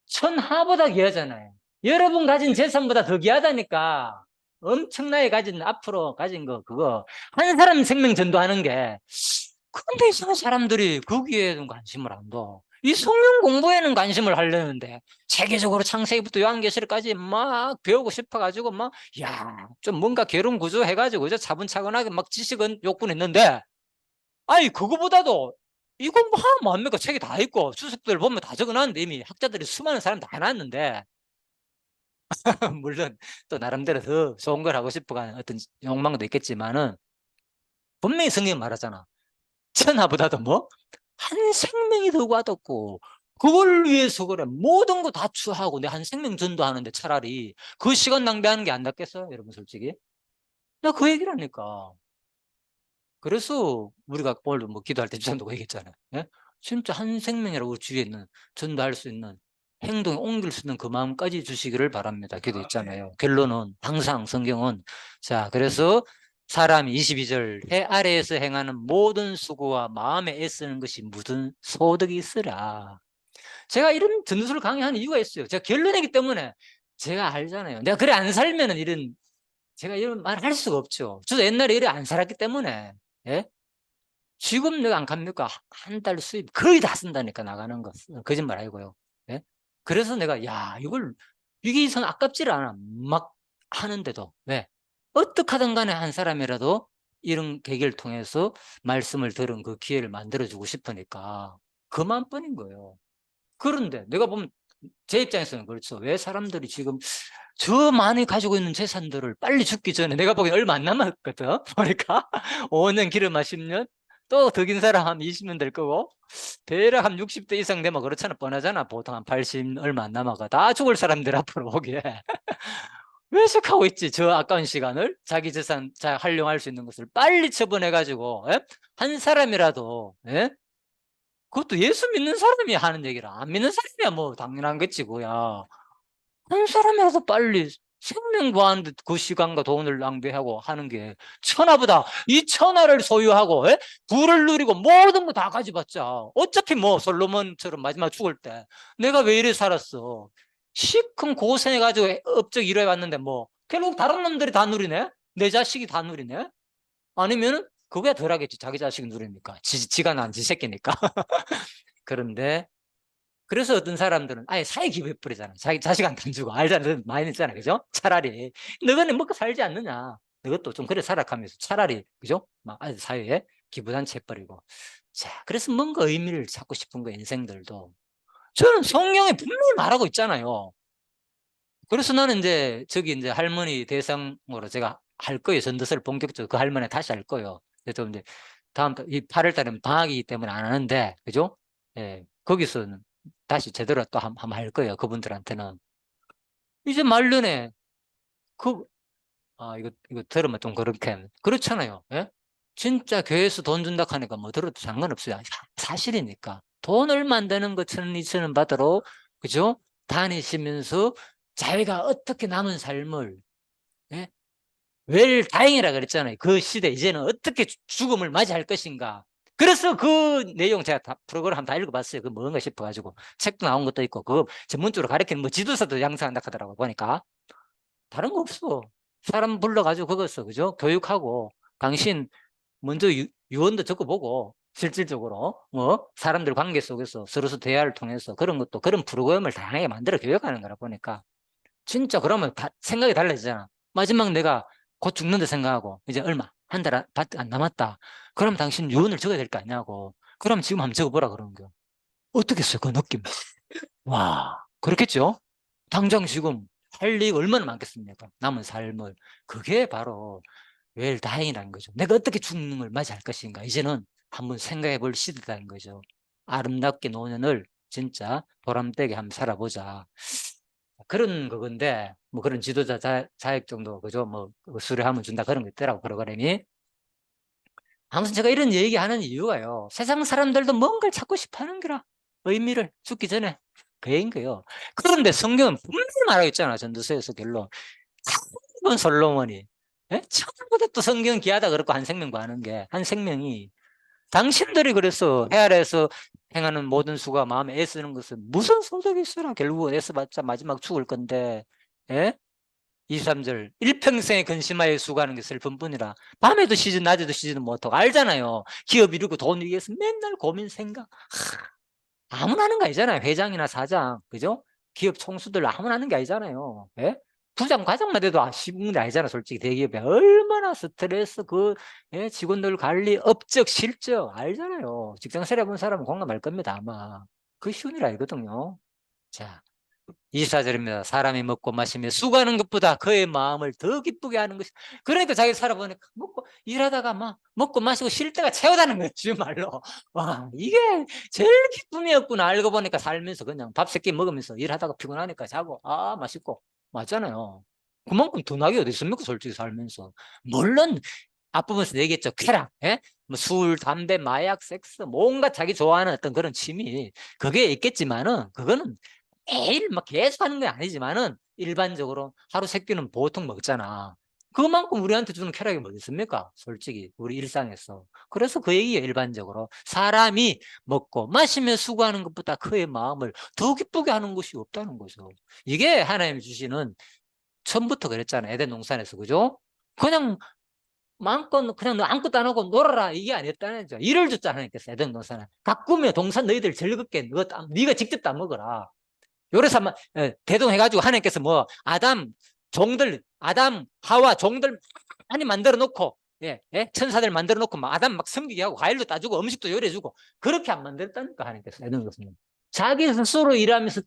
A: 천하보다 귀하잖아요. 여러분 가진 재산보다 더 귀하다니까. 엄청나게 가진, 앞으로 가진 거, 그거. 한 사람 생명 전도하는 게. 그런데 이상한 사람들이 거기에는 관심을 안 둬. 이 성경 공부에는 관심을 하려는데, 세계적으로 창세기부터 요한계시록까지 막 배우고 싶어가지고, 막, 좀 뭔가 결혼 구조 해가지고, 그죠? 차분차분하게 막 지식은 욕구는 있는데, 아니, 그거보다도 이건 뭐 하면 뭐합니까? 책이 다 있고 수습들 보면 다 적어놨는데 이미 학자들이 수많은 사람 다 해놨는데 물론 또 나름대로 더 좋은 걸 하고 싶어가는 어떤 욕망도 있겠지만은 분명히 성경이 말하잖아. 천하보다도 뭐? 한 생명이 더 과뒀고 그걸 위해서 그래 모든 거 다 추하고 내 한 생명 전도하는데 차라리 그 시간 낭비하는 게 안 낫겠어요? 여러분 솔직히 나 그 얘기를 하니까 그래서 우리가 오늘 뭐 기도할 때 주전도 얘기했잖아요. 예? 진짜 한 생명이라고 주위에 있는 전도할 수 있는 행동에 옮길 수 있는 그 마음까지 주시기를 바랍니다. 기도 있잖아요. 결론은 항상 성경은 자 그래서 사람이 22절 해 아래에서 행하는 모든 수고와 마음에 애쓰는 것이 무슨 소득이 있으라. 제가 이런 전도서를 강의하는 이유가 있어요. 제가 결론이기 때문에 제가 알잖아요. 내가 그래 안 살면은 제가 이런 말 할 수가 없죠. 저도 옛날에 이래 안 살았기 때문에 예? 지금 내가 안 갑니까? 한 달 수입 거의 다 쓴다니까 나가는 거 거짓말 아니고요. 예? 그래서 내가 이게 선 아깝지를 않아 막 하는데도 왜 어떻게 하든 간에 한 사람이라도 이런 계기를 통해서 말씀을 들은 그 기회를 만들어주고 싶으니까 그만뿐인 거예요. 그런데 내가 보면 제 입장에서는 그렇죠. 왜 사람들이 지금 저 많이 가지고 있는 재산들을 빨리 죽기 전에 내가 보기엔 얼마 안 남았거든. 보니까 5년 기르마 10년 또 더 긴 사람 한 20년 될 거고 대략 한 60대 이상 되면 그렇잖아. 뻔하잖아. 보통 한 80 얼마 안 남아가 다 죽을 사람들 앞으로 보기에 왜 속하고 있지? 저 아까운 시간을 자기 재산 잘 활용할 수 있는 것을 빨리 처분해 가지고 한 사람이라도 그것도 예수 믿는 사람이 하는 얘기라 안 믿는 사람이야 뭐 당연한 거지 뭐야. 한 사람이라도 빨리 생명 구하는데 그 시간과 돈을 낭비하고 하는 게 천하보다 이 천하를 소유하고 부를 누리고 모든 거 다 가져봤자 어차피 뭐 솔로몬처럼 마지막 죽을 때 내가 왜 이래 살았어 시큰 고생해가지고 업적 이뤄해왔는데 뭐 결국 다른 놈들이 다 누리네 내 자식이 다 누리네 아니면은 그거야 덜하겠지 자기 자식이 누리니까 지가 난 지 새끼니까 그런데 그래서 어떤 사람들은 아예 사회 기부해버리잖아. 자기 자식한테 안 주고. 알잖아. 많이 있잖아. 그죠? 차라리. 너는 먹고 살지 않느냐. 이것도 좀 그래 살아가면서 차라리, 그죠? 막 아예 사회에 기부단체 해버리고. 자, 그래서 뭔가 의미를 찾고 싶은 거 인생들도. 저는 성경에 분명히 말하고 있잖아요. 그래서 나는 이제 저기 이제 할머니 대상으로 제가 할 거예요. 전도서를 본격적으로 그 할머니 다시 할 거예요. 그래서 이제 다음 이 8월 달에는 방학이기 때문에 안 하는데, 그죠? 예, 거기서는 다시 제대로 또 한번 할 거예요. 그분들한테는. 이제 말년에 그, 이거 들으면 좀 그렇게, 그렇잖아요. 예? 진짜 교회에서 돈 준다 하니까 뭐 들어도 상관없어요. 사실이니까. 돈 얼마 안 되는 거 1,000원, 2,000원 받으러, 그죠? 다니시면서 자기가 어떻게 남은 삶을, 예? 다행이라 그랬잖아요. 그 시대, 이제는 어떻게 죽음을 맞이할 것인가. 그래서 그 내용 제가 다 프로그램 한번 다 읽어봤어요. 그 뭔가 싶어가지고. 책도 나온 것도 있고, 그거 전문적으로 가르치는 뭐 지도사도 양성한다 하더라고, 보니까. 다른 거 없어. 사람 불러가지고 그거 써, 그죠? 교육하고, 당신 먼저 유언도 적어보고, 실질적으로, 사람들 관계 속에서 서로 대화를 통해서 그런 것도, 그런 프로그램을 다양하게 만들어 교육하는 거라 보니까. 진짜 그러면 생각이 달라지잖아. 마지막 내가 곧 죽는다 생각하고, 이제 얼마, 한 달 안 남았다. 그럼 당신 유언을 적어야 될 거 아니냐고. 그럼 지금 한번 적어보라 그러는 거야. 어떻겠어요, 그 느낌? 와, 그렇겠죠? 당장 지금 할 일이 얼마나 많겠습니까? 남은 삶을. 그게 바로 다행이라는 거죠. 내가 어떻게 죽는 걸 맞이할 것인가. 이제는 한번 생각해 볼 시대라는 거죠. 아름답게 노년을 진짜 보람되게 한번 살아보자. 그런 그건데, 뭐 그런 지도자 자격 정도, 그죠? 뭐 수료하면 준다 그런 거 있더라고, 프로그램이. 아무튼 제가 이런 얘기하는 이유가요. 세상 사람들도 뭔가를 찾고 싶어 하는 거라. 의미를 죽기 전에. 그인 거예요. 그런데 성경은 분명히 말하고 있잖아. 전도서에서 결론. 이번 솔로몬이. 예? 처음부터 또 성경 귀하다 그렇고 한 생명 구하는 게. 한 생명이. 당신들이 그래서 해 아래에서 행하는 모든 수가 마음에 애쓰는 것은 무슨 소득이 있어라. 결국은 애써봤자 마지막 죽을 건데. 예? 23절 일평생에 근심하여 수고하는 게 슬픔뿐이라. 밤에도 쉬지 낮에도 쉬지는 못하고 알잖아요. 기업 이루고 돈 위해서 맨날 고민 생각. 아무나 하는 거 아니잖아요. 회장이나 사장, 그죠? 기업 총수들 아무나 하는 게 아니잖아요. 예? 부장 과장만 돼도 쉬운 게 아니잖아. 솔직히 대기업에 얼마나 스트레스, 직원들 관리, 업적, 실적 알잖아요. 직장 생활 해본 사람은 공감할 겁니다. 아마 그 쉬운 일 아니거든요. 자, 24절입니다. 사람이 먹고 마시며 수고하는 것보다 그의 마음을 더 기쁘게 하는 것이. 그러니까 자기 살아보니까 먹고 일하다가 막 먹고 마시고 쉴 때가 채우다는 거예요. 지금 말로. 와, 이게 제일 기쁨이었구나. 알고 보니까 살면서 그냥 밥 3끼 먹으면서 일하다가 피곤하니까 자고 맛있고 맞잖아요. 그만큼 더 나게 어디 있습니까? 솔직히 살면서. 물론 앞부분에서 얘기했죠. 쾌락, 예? 뭐 술, 담배, 마약, 섹스, 뭔가 자기 좋아하는 어떤 그런 취미 그게 있겠지만은 그거는 매일 막 계속 하는 건 아니지만은 일반적으로 하루 3끼는 보통 먹잖아. 그만큼 우리한테 주는 쾌락이 뭐 있습니까? 솔직히 우리 일상에서. 그래서 그 얘기예요. 일반적으로 사람이 먹고 마시며 수고하는 것보다 그의 마음을 더 기쁘게 하는 것이 없다는 거죠. 이게 하나님이 주시는, 처음부터 그랬잖아요. 에덴 동산에서. 그죠? 그냥 마음껏 그냥 너 아무것도 안 하고 놀아라 이게 아니었다는 거죠. 일을 줬잖아요. 에덴 동산은 가꾸며 동산 너희들 즐겁게 네가 직접 다 먹어라. 요래서 대동해가지고 하나님께서 뭐 아담 하와 종들 많이 만들어 놓고, 천사들 만들어 놓고 막 아담 막 섬기게 하고 과일도 따주고 음식도 요리해주고 그렇게 안 만들었다니까. 하나님께서 에덴 동산은 자기 스스로 일하면서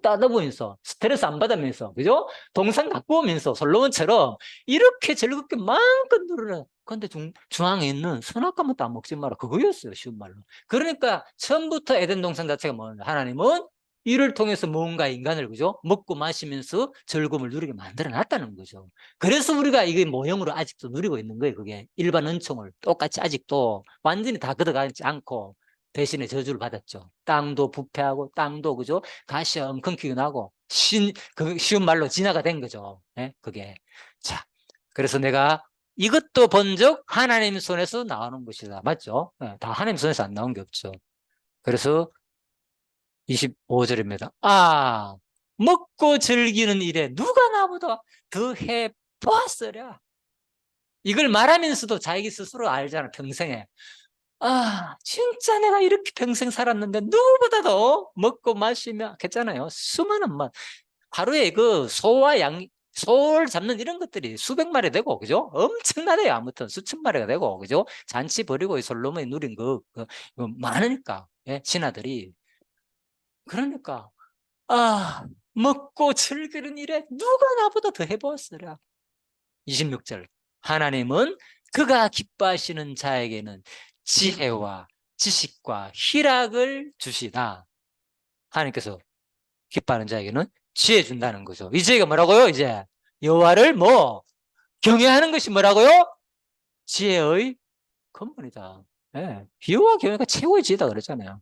A: 따먹으면서 스트레스 안 받으면서, 그죠? 동산 가꾸면서 솔로몬처럼 이렇게 즐겁게 마음껏 누르라. 근데 중앙에 있는 선악과만 따먹지 마라. 그거였어요. 쉬운 말로. 그러니까 처음부터 에덴 동산 자체가 뭐냐, 하나님은 이를 통해서 뭔가 인간을, 그죠? 먹고 마시면서 즐거움을 누리게 만들어 놨다는 거죠. 그래서 우리가 이게 모형으로 아직도 누리고 있는 거예요. 그게 일반 은총을 똑같이 아직도 완전히 다 걷어가지 않고 대신에 저주를 받았죠. 땅도 부패하고 땅도, 그죠? 가시 엉겅퀴고 나고 쉬운 말로 진화가 된 거죠. 그게. 자, 그래서 내가 이것도 본적 하나님 손에서 나오는 것이다. 맞죠? 다 하나님 손에서 안 나온 게 없죠. 그래서 25절입니다. 먹고 즐기는 일에 누가 나보다 더 해보았으랴. 이걸 말하면서도 자기 스스로 알잖아. 평생에 아, 진짜 내가 이렇게 평생 살았는데 누구보다도 먹고 마시며 했잖아요. 수많은 하루에 그 소와 양, 소를 잡는 이런 것들이 수백 마리 되고, 그죠? 엄청나대요. 아무튼 수천 마리가 되고, 그죠? 잔치 벌이고 이 솔로몬이 누린 그 많으니까, 예, 신하들이. 그러니까, 아, 먹고 즐기는 일에 누가 나보다 더 해보았으랴. 26절. 하나님은 그가 기뻐하시는 자에게는 지혜와 지식과 희락을 주시다. 하나님께서 기뻐하는 자에게는 지혜 준다는 거죠. 이제가 뭐라고요? 이제 여호와를 경외하는 것이 뭐라고요? 지혜의 근본이다. 예. 여호와 경외가 최고의 지혜다 그랬잖아요.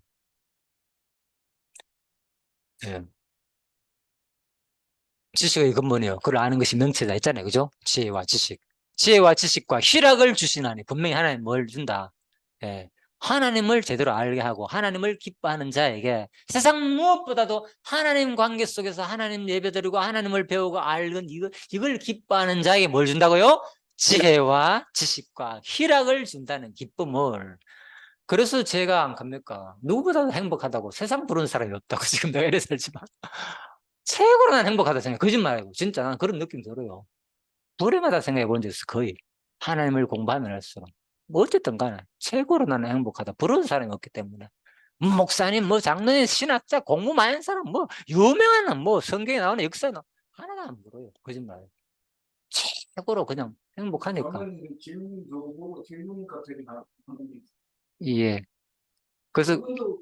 A: 예. 지식의 근본이요. 그걸 아는 것이 명체다 했잖아요. 그죠? 지혜와 지식. 지혜와 지식과 희락을 주시나니 분명히 하나님 뭘 준다. 예. 하나님을 제대로 알게 하고 하나님을 기뻐하는 자에게 세상 무엇보다도 하나님 관계 속에서 하나님 예배드리고 하나님을 배우고 알건 이걸 기뻐하는 자에게 뭘 준다고요? 지혜와 지식과 희락을 준다는 기쁨을. 그래서 제가 안 갑니까? 누구보다도 행복하다고 세상 부르는 사람이 없다고 지금 내가 이래 살지만 최고로 난 행복하다 생각해. 거짓말이고 진짜 난 그런 느낌 들어요. 불행하다 생각해 본 적 있어. 거의 하나님을 공부하면 할수록 뭐 어쨌든 간에 최고로 나는 행복하다. 부러운 사람이 없기 때문에 목사님 장로님 신학자 공부 많이 한 사람 유명한 성경에 나오는 역사에 하나도 안 부러워요. 거짓말. 최고로 그냥 행복하니까.
B: 사모님 질문 저거 보고 질문 같은 거 하는 게
A: 예. 그래서
B: 그분도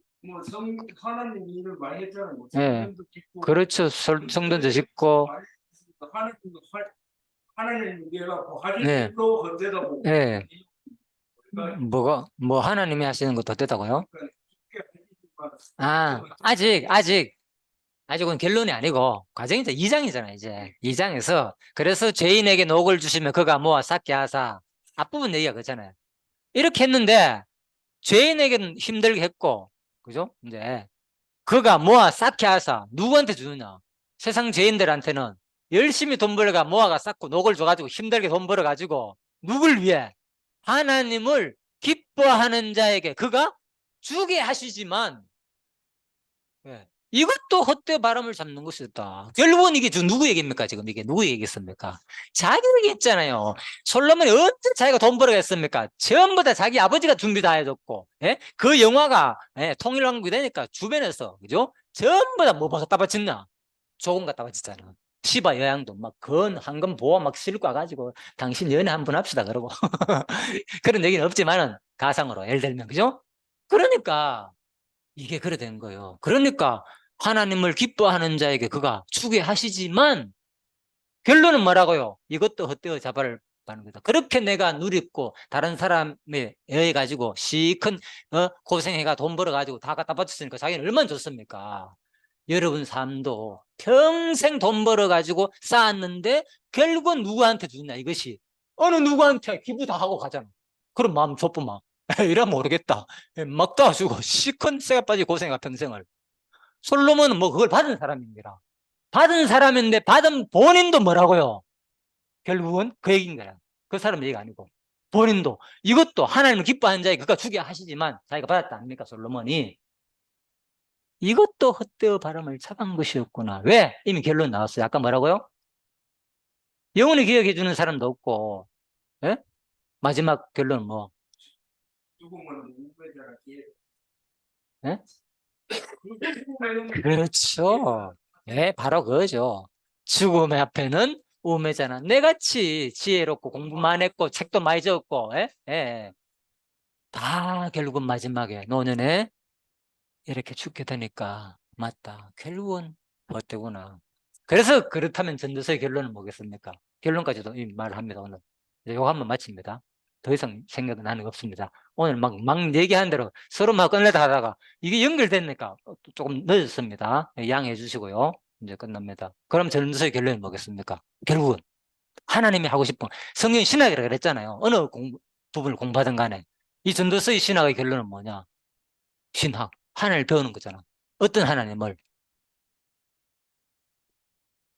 B: 하나님 일을 많이 했잖아요.
A: 예.
B: 성전도 짓고
A: 그렇죠. 성전도 짓고
B: 많이 했으니까 하나님도 하나님 일해갖고 하실
A: 네.
B: 일도 건대다고.
A: 예.
B: 그러니까
A: 하나님이 하시는 것도 되다고요?
B: 쉽게 하시니까
A: 아, 아직은 결론이 아니고 과정이죠. 2장이잖아요, 이제. 2장에서 그래서 죄인에게 녹을 주시면 그가 모아 쌓게 하사 앞부분 얘기가 그렇잖아요. 이렇게 했는데 죄인에게는 힘들게 했고, 그죠? 이제 그가 모아 쌓게 하사 누구한테 주느냐? 세상 죄인들한테는 열심히 돈 벌어가 모아가 쌓고 녹을 줘가지고 힘들게 돈 벌어가지고 누굴 위해? 하나님을 기뻐하는 자에게 그가 주게 하시지만 예. 이것도 헛되이 바람을 잡는 것이다. 결국은 이게 누구 얘기입니까? 지금 이게 누구 얘기겠습니까? 자기 얘기했잖아요. 솔로몬이 언제 자기가 돈 벌어겠습니까? 전부 다 자기 아버지가 준비 다 해줬고, 예? 그 영화가 통일왕국이 되니까 주변에서 그죠? 전부 다 뭐 갖다 바쳤나? 조금 갖다 바쳤잖아. 시바 여양도 막 황금 보호 막 실고 와가지고 당신 연애 한번 합시다 그러고 그런 얘기는 없지만은 가상으로 예를 들면 그죠? 그러니까. 이게 그래 된 거예요. 그러니까 하나님을 기뻐하는 자에게 그가 주게 하시지만 결론은 뭐라고요? 이것도 헛되어 자발을 하는 거다. 그렇게 내가 누렸고 다른 사람에 의해 가지고 시큰 고생해가 돈 벌어 가지고 다 갖다 바쳤으니까 자기는 얼마나 좋습니까? 여러분 삶도 평생 돈 벌어 가지고 쌓았는데 결국은 누구한테 주냐 이것이 어느 누구한테 기부 다 하고 가잖아. 그럼 마음 좁으면 이러면 모르겠다. 막 따주고 시큰 쇠가 빠지고 고생해가 평생을. 솔로몬은 그걸 받은 사람입니다. 받은 사람인데 받은 본인도 뭐라고요? 결국은 그 얘기인 거야. 그 사람 얘기가 아니고 본인도 이것도 하나님을 기뻐하는 자에 그가 주게 하시지만 자기가 받았다 아닙니까 솔로몬이. 이것도 헛되어 바람을 잡은 것이었구나. 왜? 이미 결론 나왔어요. 아까 뭐라고요? 영원히 기억해 주는 사람도 없고 예? 마지막 결론은 뭐?
B: 죽으면 우매자라 기회.
A: 예?
B: 죽으면
A: 그렇죠. 예, 바로 그거죠. 죽음의 앞에는 우매잖아. 내같이 지혜롭고 공부만 했고 책도 많이 적었고 예? 예. 다 결국은 마지막에 노년에 이렇게 죽게 되니까 맞다. 결국은 어때구나. 그래서 그렇다면 전도서의 결론은 뭐겠습니까? 결론까지도 이 말을 합니다. 오늘 이거 한번 마칩니다. 더 이상 생각은 나는 없습니다. 오늘 막 얘기하는 대로 서로 막 끝내다 하다가 이게 연결되니까 조금 늦었습니다. 양해해 주시고요. 이제 끝납니다. 그럼 전도서의 결론이 뭐겠습니까? 결국은 하나님이 하고 싶은 성경 신학이라 그랬잖아요. 어느 부분을 공부하든 간에 이 전도서의 신학의 결론은 뭐냐? 신학. 하나님을 배우는 거잖아. 어떤 하나님을?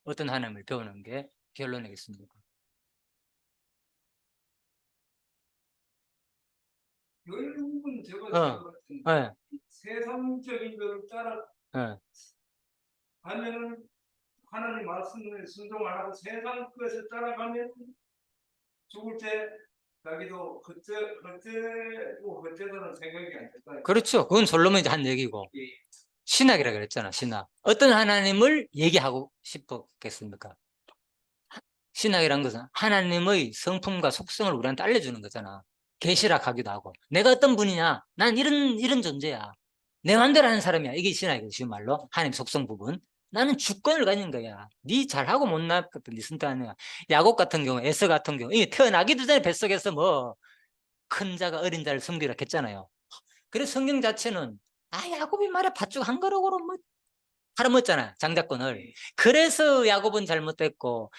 A: 어떤 하나님을 배우는 게 결론이겠습니까?
B: 결국은 그건
A: 어,
B: 적었을 것 같은데
A: 예,
B: 세상적인 것을
A: 예.
B: 따라가면은 하나님 말씀에 순종 안 하고 세상 것을 따라가면 죽을 때 자기도 헛되고 헛되다는 생각이 안 들까요?
A: 그렇죠. 그건 솔로몬이 한 얘기고.
B: 예.
A: 신학이라 그랬잖아, 신학. 어떤 하나님을 얘기하고 싶었겠습니까? 신학이란 것은 하나님의 성품과 속성을 우리한테 알려주는 거잖아. 계시락하기도 하고. 내가 어떤 분이냐? 난 이런 존재야. 내 마음대로 하는 사람이야. 이게 신학이거든, 쉬운 말로. 하나님 속성 부분. 나는 주권을 가진 거야. 네 잘하고 못나갔던 네 선택하는 야곱 같은 경우, 에서 같은 경우, 이 태어나기도 전에 뱃속에서 뭐 큰 자가 어린 자를 섬기라 했잖아요. 그래서 성경 자체는 야곱이 말에 밧줄 한 그릇으로 뭐 팔아먹잖아, 장자권을. 그래서 야곱은 잘못됐고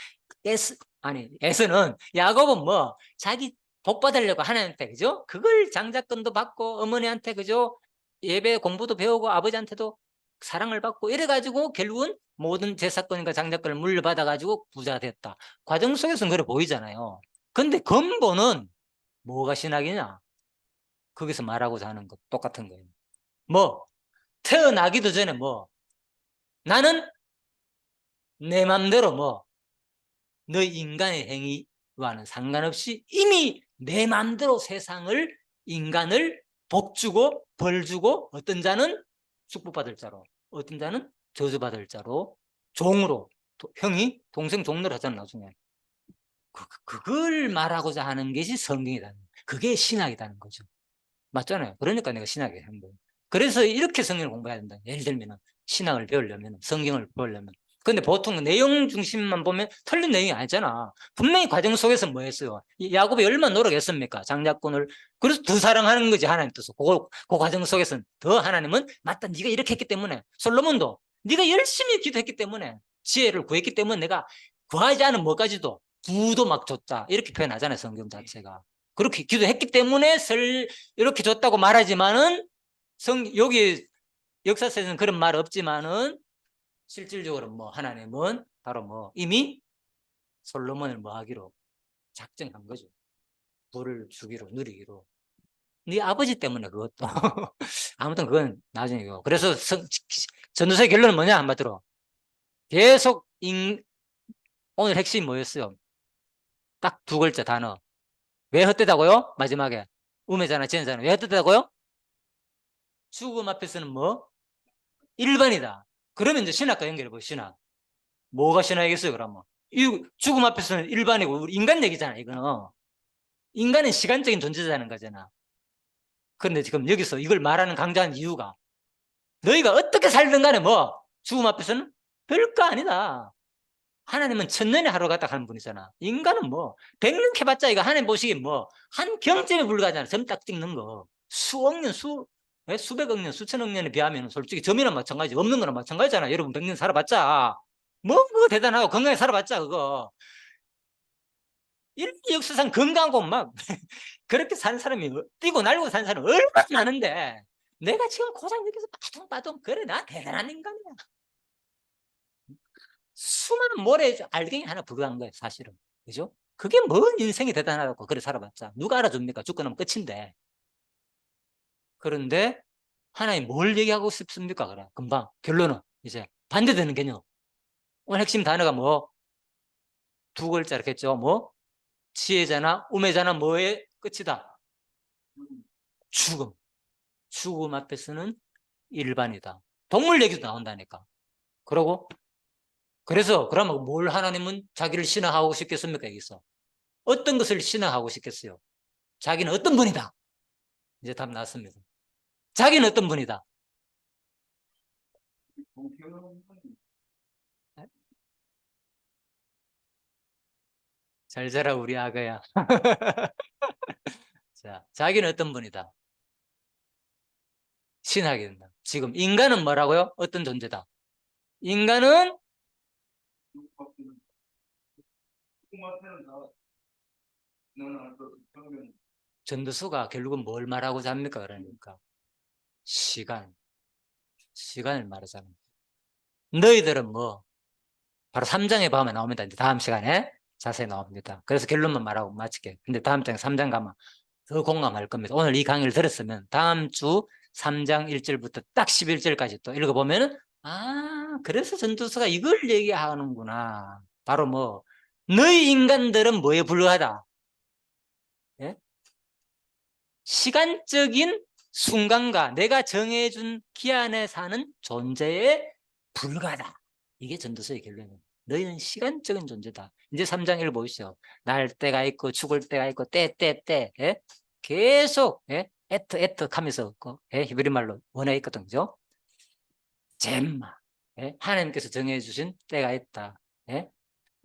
A: 에서는 야곱은 뭐 자기 복 받으려고 하나님한테, 그죠? 그걸 장자권도 받고 어머니한테, 그죠? 예배 공부도 배우고 아버지한테도 사랑을 받고 이래가지고 결국은 모든 제사권과 장자권을 물려받아가지고 부자가 됐다. 과정 속에서는 그래 보이잖아요. 근데 근본은 뭐가 신학이냐? 거기서 말하고자 하는 것 똑같은 거예요. 뭐 태어나기도 전에 뭐 나는 내 맘대로 뭐 너희 인간의 행위와는 상관없이 이미 내 맘대로 세상을, 인간을 복 주고 벌 주고, 어떤 자는 축복받을 자로, 어떤 자는 저주받을 자로, 종으로, 형이 동생 종로를 하잖아 나중에. 그걸 말하고자 하는 것이 성경이다. 그게 신학이라는 거죠. 맞잖아요. 그러니까 내가 신학이 한 거예요. 그래서 이렇게 성경을 공부해야 된다. 예를 들면 신학을 배우려면, 성경을 배우려면. 근데 보통 내용 중심만 보면 틀린 내용이 아니잖아. 분명히 과정 속에서 뭐 했어요? 야곱이 얼마나 노력했습니까? 장자권을. 그래서 더 사랑하는 거지, 하나님 뜻은. 그 과정 속에서는 더 하나님은 맞다, 네가 이렇게 했기 때문에. 솔로몬도 네가 열심히 기도했기 때문에, 지혜를 구했기 때문에 내가 구하지 않은 뭐까지도 부도 막 줬다, 이렇게 표현하잖아요, 성경 자체가. 그렇게 기도했기 때문에 이렇게 줬다고 말하지만은 여기 역사서에서는 그런 말 없지만은 실질적으로 뭐 하나님은 바로 뭐 이미 솔로몬을 뭐 하기로 작정한 거죠. 부를 주기로, 누리기로. 네 아버지 때문에 그것도. 아무튼 그건 나중이고. 그래서 전도서의 결론은 뭐냐, 한마디로. 계속 오늘 핵심이 뭐였어요? 딱 두 글자 단어. 왜 헛되다고요? 마지막에. 우매잖아, 지혜잖아. 왜 헛되다고요? 죽음 앞에서는 뭐? 1번이다. 그러면 이제 신학과 연결해 보시죠. 신학. 뭐가 신학이겠어요, 그러면? 이 죽음 앞에서는 일반이고, 우리 인간 얘기잖아, 이거는. 인간은 시간적인 존재자는 거잖아. 그런데 지금 여기서 이걸 말하는 강조한 이유가, 너희가 어떻게 살든 간에 뭐, 죽음 앞에서는 별거 아니다. 하나님은 천년의 하루 같다 하는 분이잖아. 인간은 뭐, 100년 캐봤자 이거 하나님 보시기에 뭐, 한 경점에 불과하잖아. 점 딱 찍는 거. 수억 년, 수백억 년, 수천억 년에 비하면 솔직히 점이나 마찬가지, 없는 거나 마찬가지잖아. 여러분 100년 살아봤자. 뭐, 그거 대단하고 건강하게 살아봤자, 그거. 인류 역사상 건강하고 막, 그렇게 사는 사람이, 뛰고 날고 사는 사람이 얼마나 많은데, 내가 지금 고장 여기서 빠둥빠둥, 그래, 나 대단한 인간이야. 수많은 모래 알갱이 하나 불과한 거예요, 사실은. 그죠? 그게 뭔 인생이 대단하다고, 그래 살아봤자. 누가 알아줍니까? 죽고 나면 끝인데. 그런데, 하나님 뭘 얘기하고 싶습니까? 그래, 금방. 결론은, 이제, 반대되는 개념. 오늘 핵심 단어가 뭐? 두 글자 이렇겠죠? 뭐? 지혜자나 우매자나 뭐의 끝이다? 죽음. 죽음 앞에서는 일반이다. 동물 얘기도 나온다니까. 그러고, 그래서, 그러면 뭘 하나님은 자기를 신앙하고 싶겠습니까? 여기서. 어떤 것을 신앙하고 싶겠어요? 자기는 어떤 분이다? 이제 답 나왔습니다. 자기는 어떤 분이다? 잘 자라, 우리 아가야. 자, 자기는 어떤 분이다? 신하게 된다. 지금 인간은 뭐라고요? 어떤 존재다? 인간은 전도수가 결국은 뭘 말하고자 합니까? 그러니까 시간을 말하잖아. 너희들은 뭐 바로 3장에 보면 나옵니다. 이제 다음 시간에 자세히 나옵니다. 그래서 결론만 말하고 마칠게요. 근데 다음 장에 3장 가면 더 공감할 겁니다. 오늘 이 강의를 들었으면 다음 주 3장 1절부터 딱 11절까지 또 읽어보면은 아, 그래서 전도서가 이걸 얘기하는구나. 바로 뭐 너희 인간들은 뭐에 불과하다? 예? 시간적인 순간과 내가 정해준 기한에 사는 존재에 불과하다. 이게 전도서의 결론이에요. 너희는 시간적인 존재다. 이제 3장 1 보시죠. 날 때가 있고 죽을 때가 있고 때. 예? 계속 예? 에트 하면서 예? 히브리 말로 원해 있거든. 그죠? 젬마. 예? 하나님께서 정해주신 때가 있다. 예?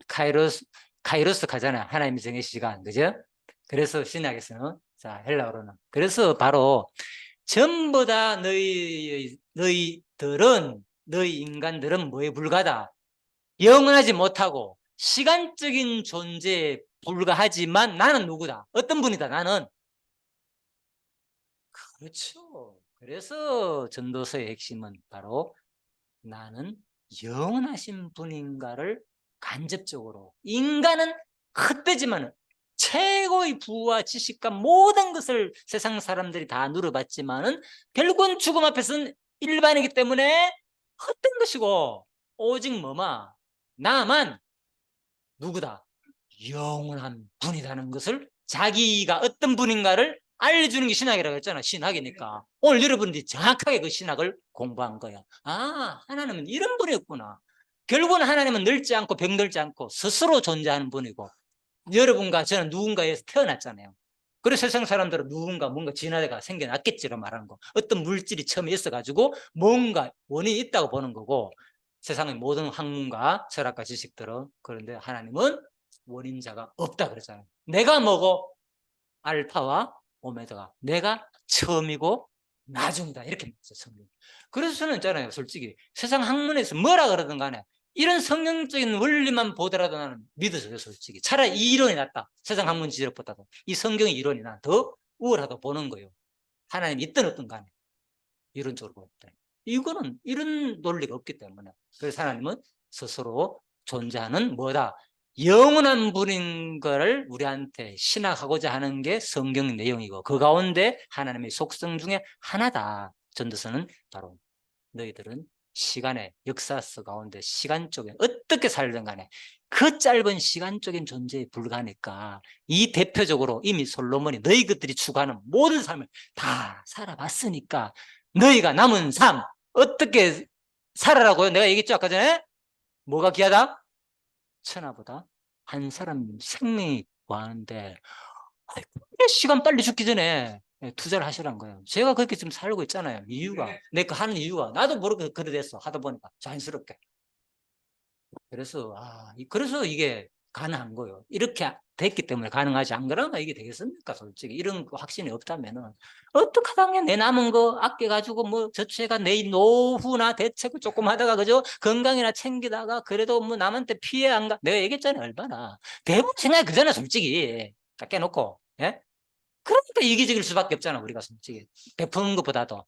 A: 카이로스 가잖아요. 하나님이 정해진 시간. 그죠? 그래서 신약에서는 자, 헬라어로는 그래서 바로 전부 다 너희들은 너희 인간들은 뭐에 불과하다. 영원하지 못하고 시간적인 존재에 불과하지만 나는 누구다? 어떤 분이다? 나는 그렇죠. 그래서 전도서의 핵심은 바로 나는 영원하신 분인가를 간접적으로 인간은 헛되지만 최고의 부와 지식과 모든 것을 세상 사람들이 다 누려봤지만은 결국은 죽음 앞에서는 일반이기 때문에 헛된 것이고 오직 뭐마 나만 누구다 영원한 분이라는 것을 자기가 어떤 분인가를 알려주는 게 신학이라고 했잖아. 신학이니까 오늘 여러분들이 정확하게 그 신학을 공부한 거야. 아, 하나님은 이런 분이었구나. 결국은 하나님은 늙지 않고 병들지 않고 스스로 존재하는 분이고 여러분과 저는 누군가에서 태어났잖아요. 그래서 세상 사람들은 누군가 뭔가 진화가 생겨났겠지로 말하는 거. 어떤 물질이 처음에 있어가지고 뭔가 원인이 있다고 보는 거고 세상의 모든 학문과 철학과 지식들은 그런데 하나님은 원인자가 없다 그러잖아요. 내가 뭐고 알파와 오메가가 내가 처음이고 나중이다 이렇게 말했어요. 성경. 그래서 저는 있잖아요. 솔직히 세상 학문에서 뭐라 그러든 간에 이런 성경적인 원리만 보더라도 나는 믿어져요. 솔직히 차라리 이 이론이 낫다. 세상 학문 지적보다도 이 성경의 이론이 난 더 우월하다 보는 거예요. 하나님 있든 없든 간에 이론적으로 볼 때. 이거는 이런 논리가 없기 때문에 그래서 하나님은 스스로 존재하는 뭐다? 영원한 분인 것을 우리한테 신학하고자 하는 게 성경 내용이고 그 가운데 하나님의 속성 중에 하나다. 전도서는 바로 너희들은 시간의 역사서 가운데 시간 쪽에 어떻게 살든 간에 그 짧은 시간적인 존재에 불과하니까 이 대표적으로 이미 솔로몬이 너희 것들이 추구하는 모든 삶을 다 살아봤으니까 너희가 남은 삶 어떻게 살아라고요? 내가 얘기했죠 아까 전에 뭐가 귀하다? 천하보다 한 사람 생명이 구하는데 시간 빨리 죽기 전에 투자를 하시란 거예요. 제가 그렇게 지금 살고 있잖아요. 이유가 내가 하는 이유가 나도 모르게 그래 됐어. 하다 보니까 자연스럽게. 그래서 그래서 이게 가능한 거예요. 이렇게 됐기 때문에 가능하지 안 그러면 이게 되겠습니까? 솔직히 이런 확신이 없다면은 어떻게 하다가 내 남은 거 아껴가지고 뭐 저축해가 내 노후나 대책을 조금 하다가 그죠 건강이나 챙기다가 그래도 뭐 남한테 피해 안 가. 내가 얘기했잖아요. 얼마나 대부분 생각이 그잖아. 솔직히 깎여놓고 예? 그러니까 이기적일 수밖에 없잖아. 우리가 솔직히 베푸는 것보다도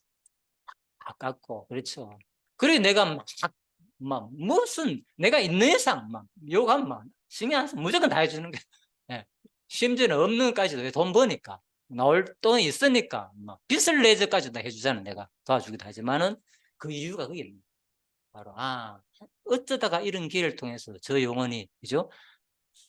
A: 아깝고 그렇죠. 그래 내가 막 무슨 내가 있는 이상 막 욕하면 막 신경 안 써. 무조건 다 해주는 게 예. 심지어는 없는 것까지도 돈 버니까 나올 돈이 있으니까 막 빚을 내서까지 다 해주잖아. 내가 도와주기도 하지만은 그 이유가 그게 있는 바로 어쩌다가 이런 기회를 통해서 저 영혼이 그죠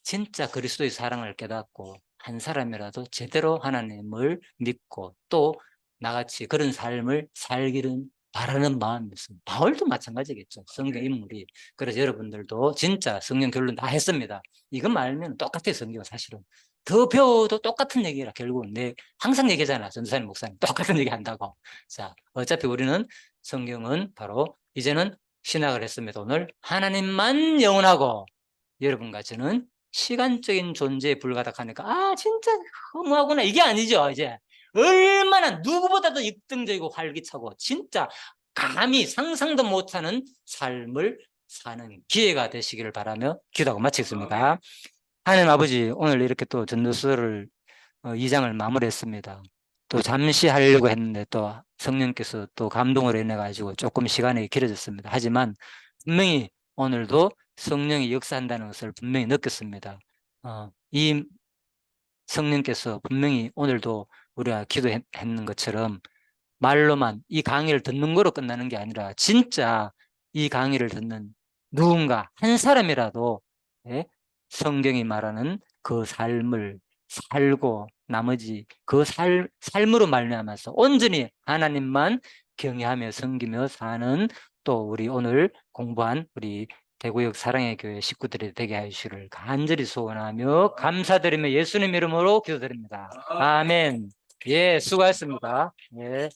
A: 진짜 그리스도의 사랑을 깨닫고 한 사람이라도 제대로 하나님을 믿고 또 나같이 그런 삶을 살기를 바라는 마음이 있습니다. 바울도 마찬가지겠죠. 성경 인물이. 그래서 여러분들도 진짜 성경 결론 다 했습니다. 이것 말면 똑같아요. 성경 사실은. 더 배워도 똑같은 얘기라 결국은 항상 얘기하잖아. 전도사님 목사님 똑같은 얘기 한다고. 자, 어차피 우리는 성경은 바로 이제는 신학을 했습니다. 오늘 하나님만 영원하고 여러분과 저는 시간적인 존재에 불가닥하니까 진짜 허무하구나 이게 아니죠. 이제 얼마나 누구보다도 역동적이고 활기차고 진짜 감히 상상도 못하는 삶을 사는 기회가 되시기를 바라며 기도하고 마치겠습니다. 하나님 아버지 오늘 이렇게 또 전도서를 2장을 마무리했습니다. 또 잠시 하려고 했는데 또 성령께서 또 감동을 인해 가지고 조금 시간이 길어졌습니다. 하지만 분명히 오늘도 성령이 역사한다는 것을 분명히 느꼈습니다. 이 성령께서 분명히 오늘도 우리가 기도했는 것처럼 말로만 이 강의를 듣는 거로 끝나는 게 아니라 진짜 이 강의를 듣는 누군가 한 사람이라도 예? 성경이 말하는 그 삶을 살고 나머지 그 삶으로 말미암아서 온전히 하나님만 경외하며 섬기며 사는 또 우리 오늘 공부한 우리 대구역 사랑의 교회 식구들이 되게 하시기를 간절히 소원하며 감사드리며 예수님 이름으로 기도드립니다. 아멘. 예, 수고하셨습니다. 예.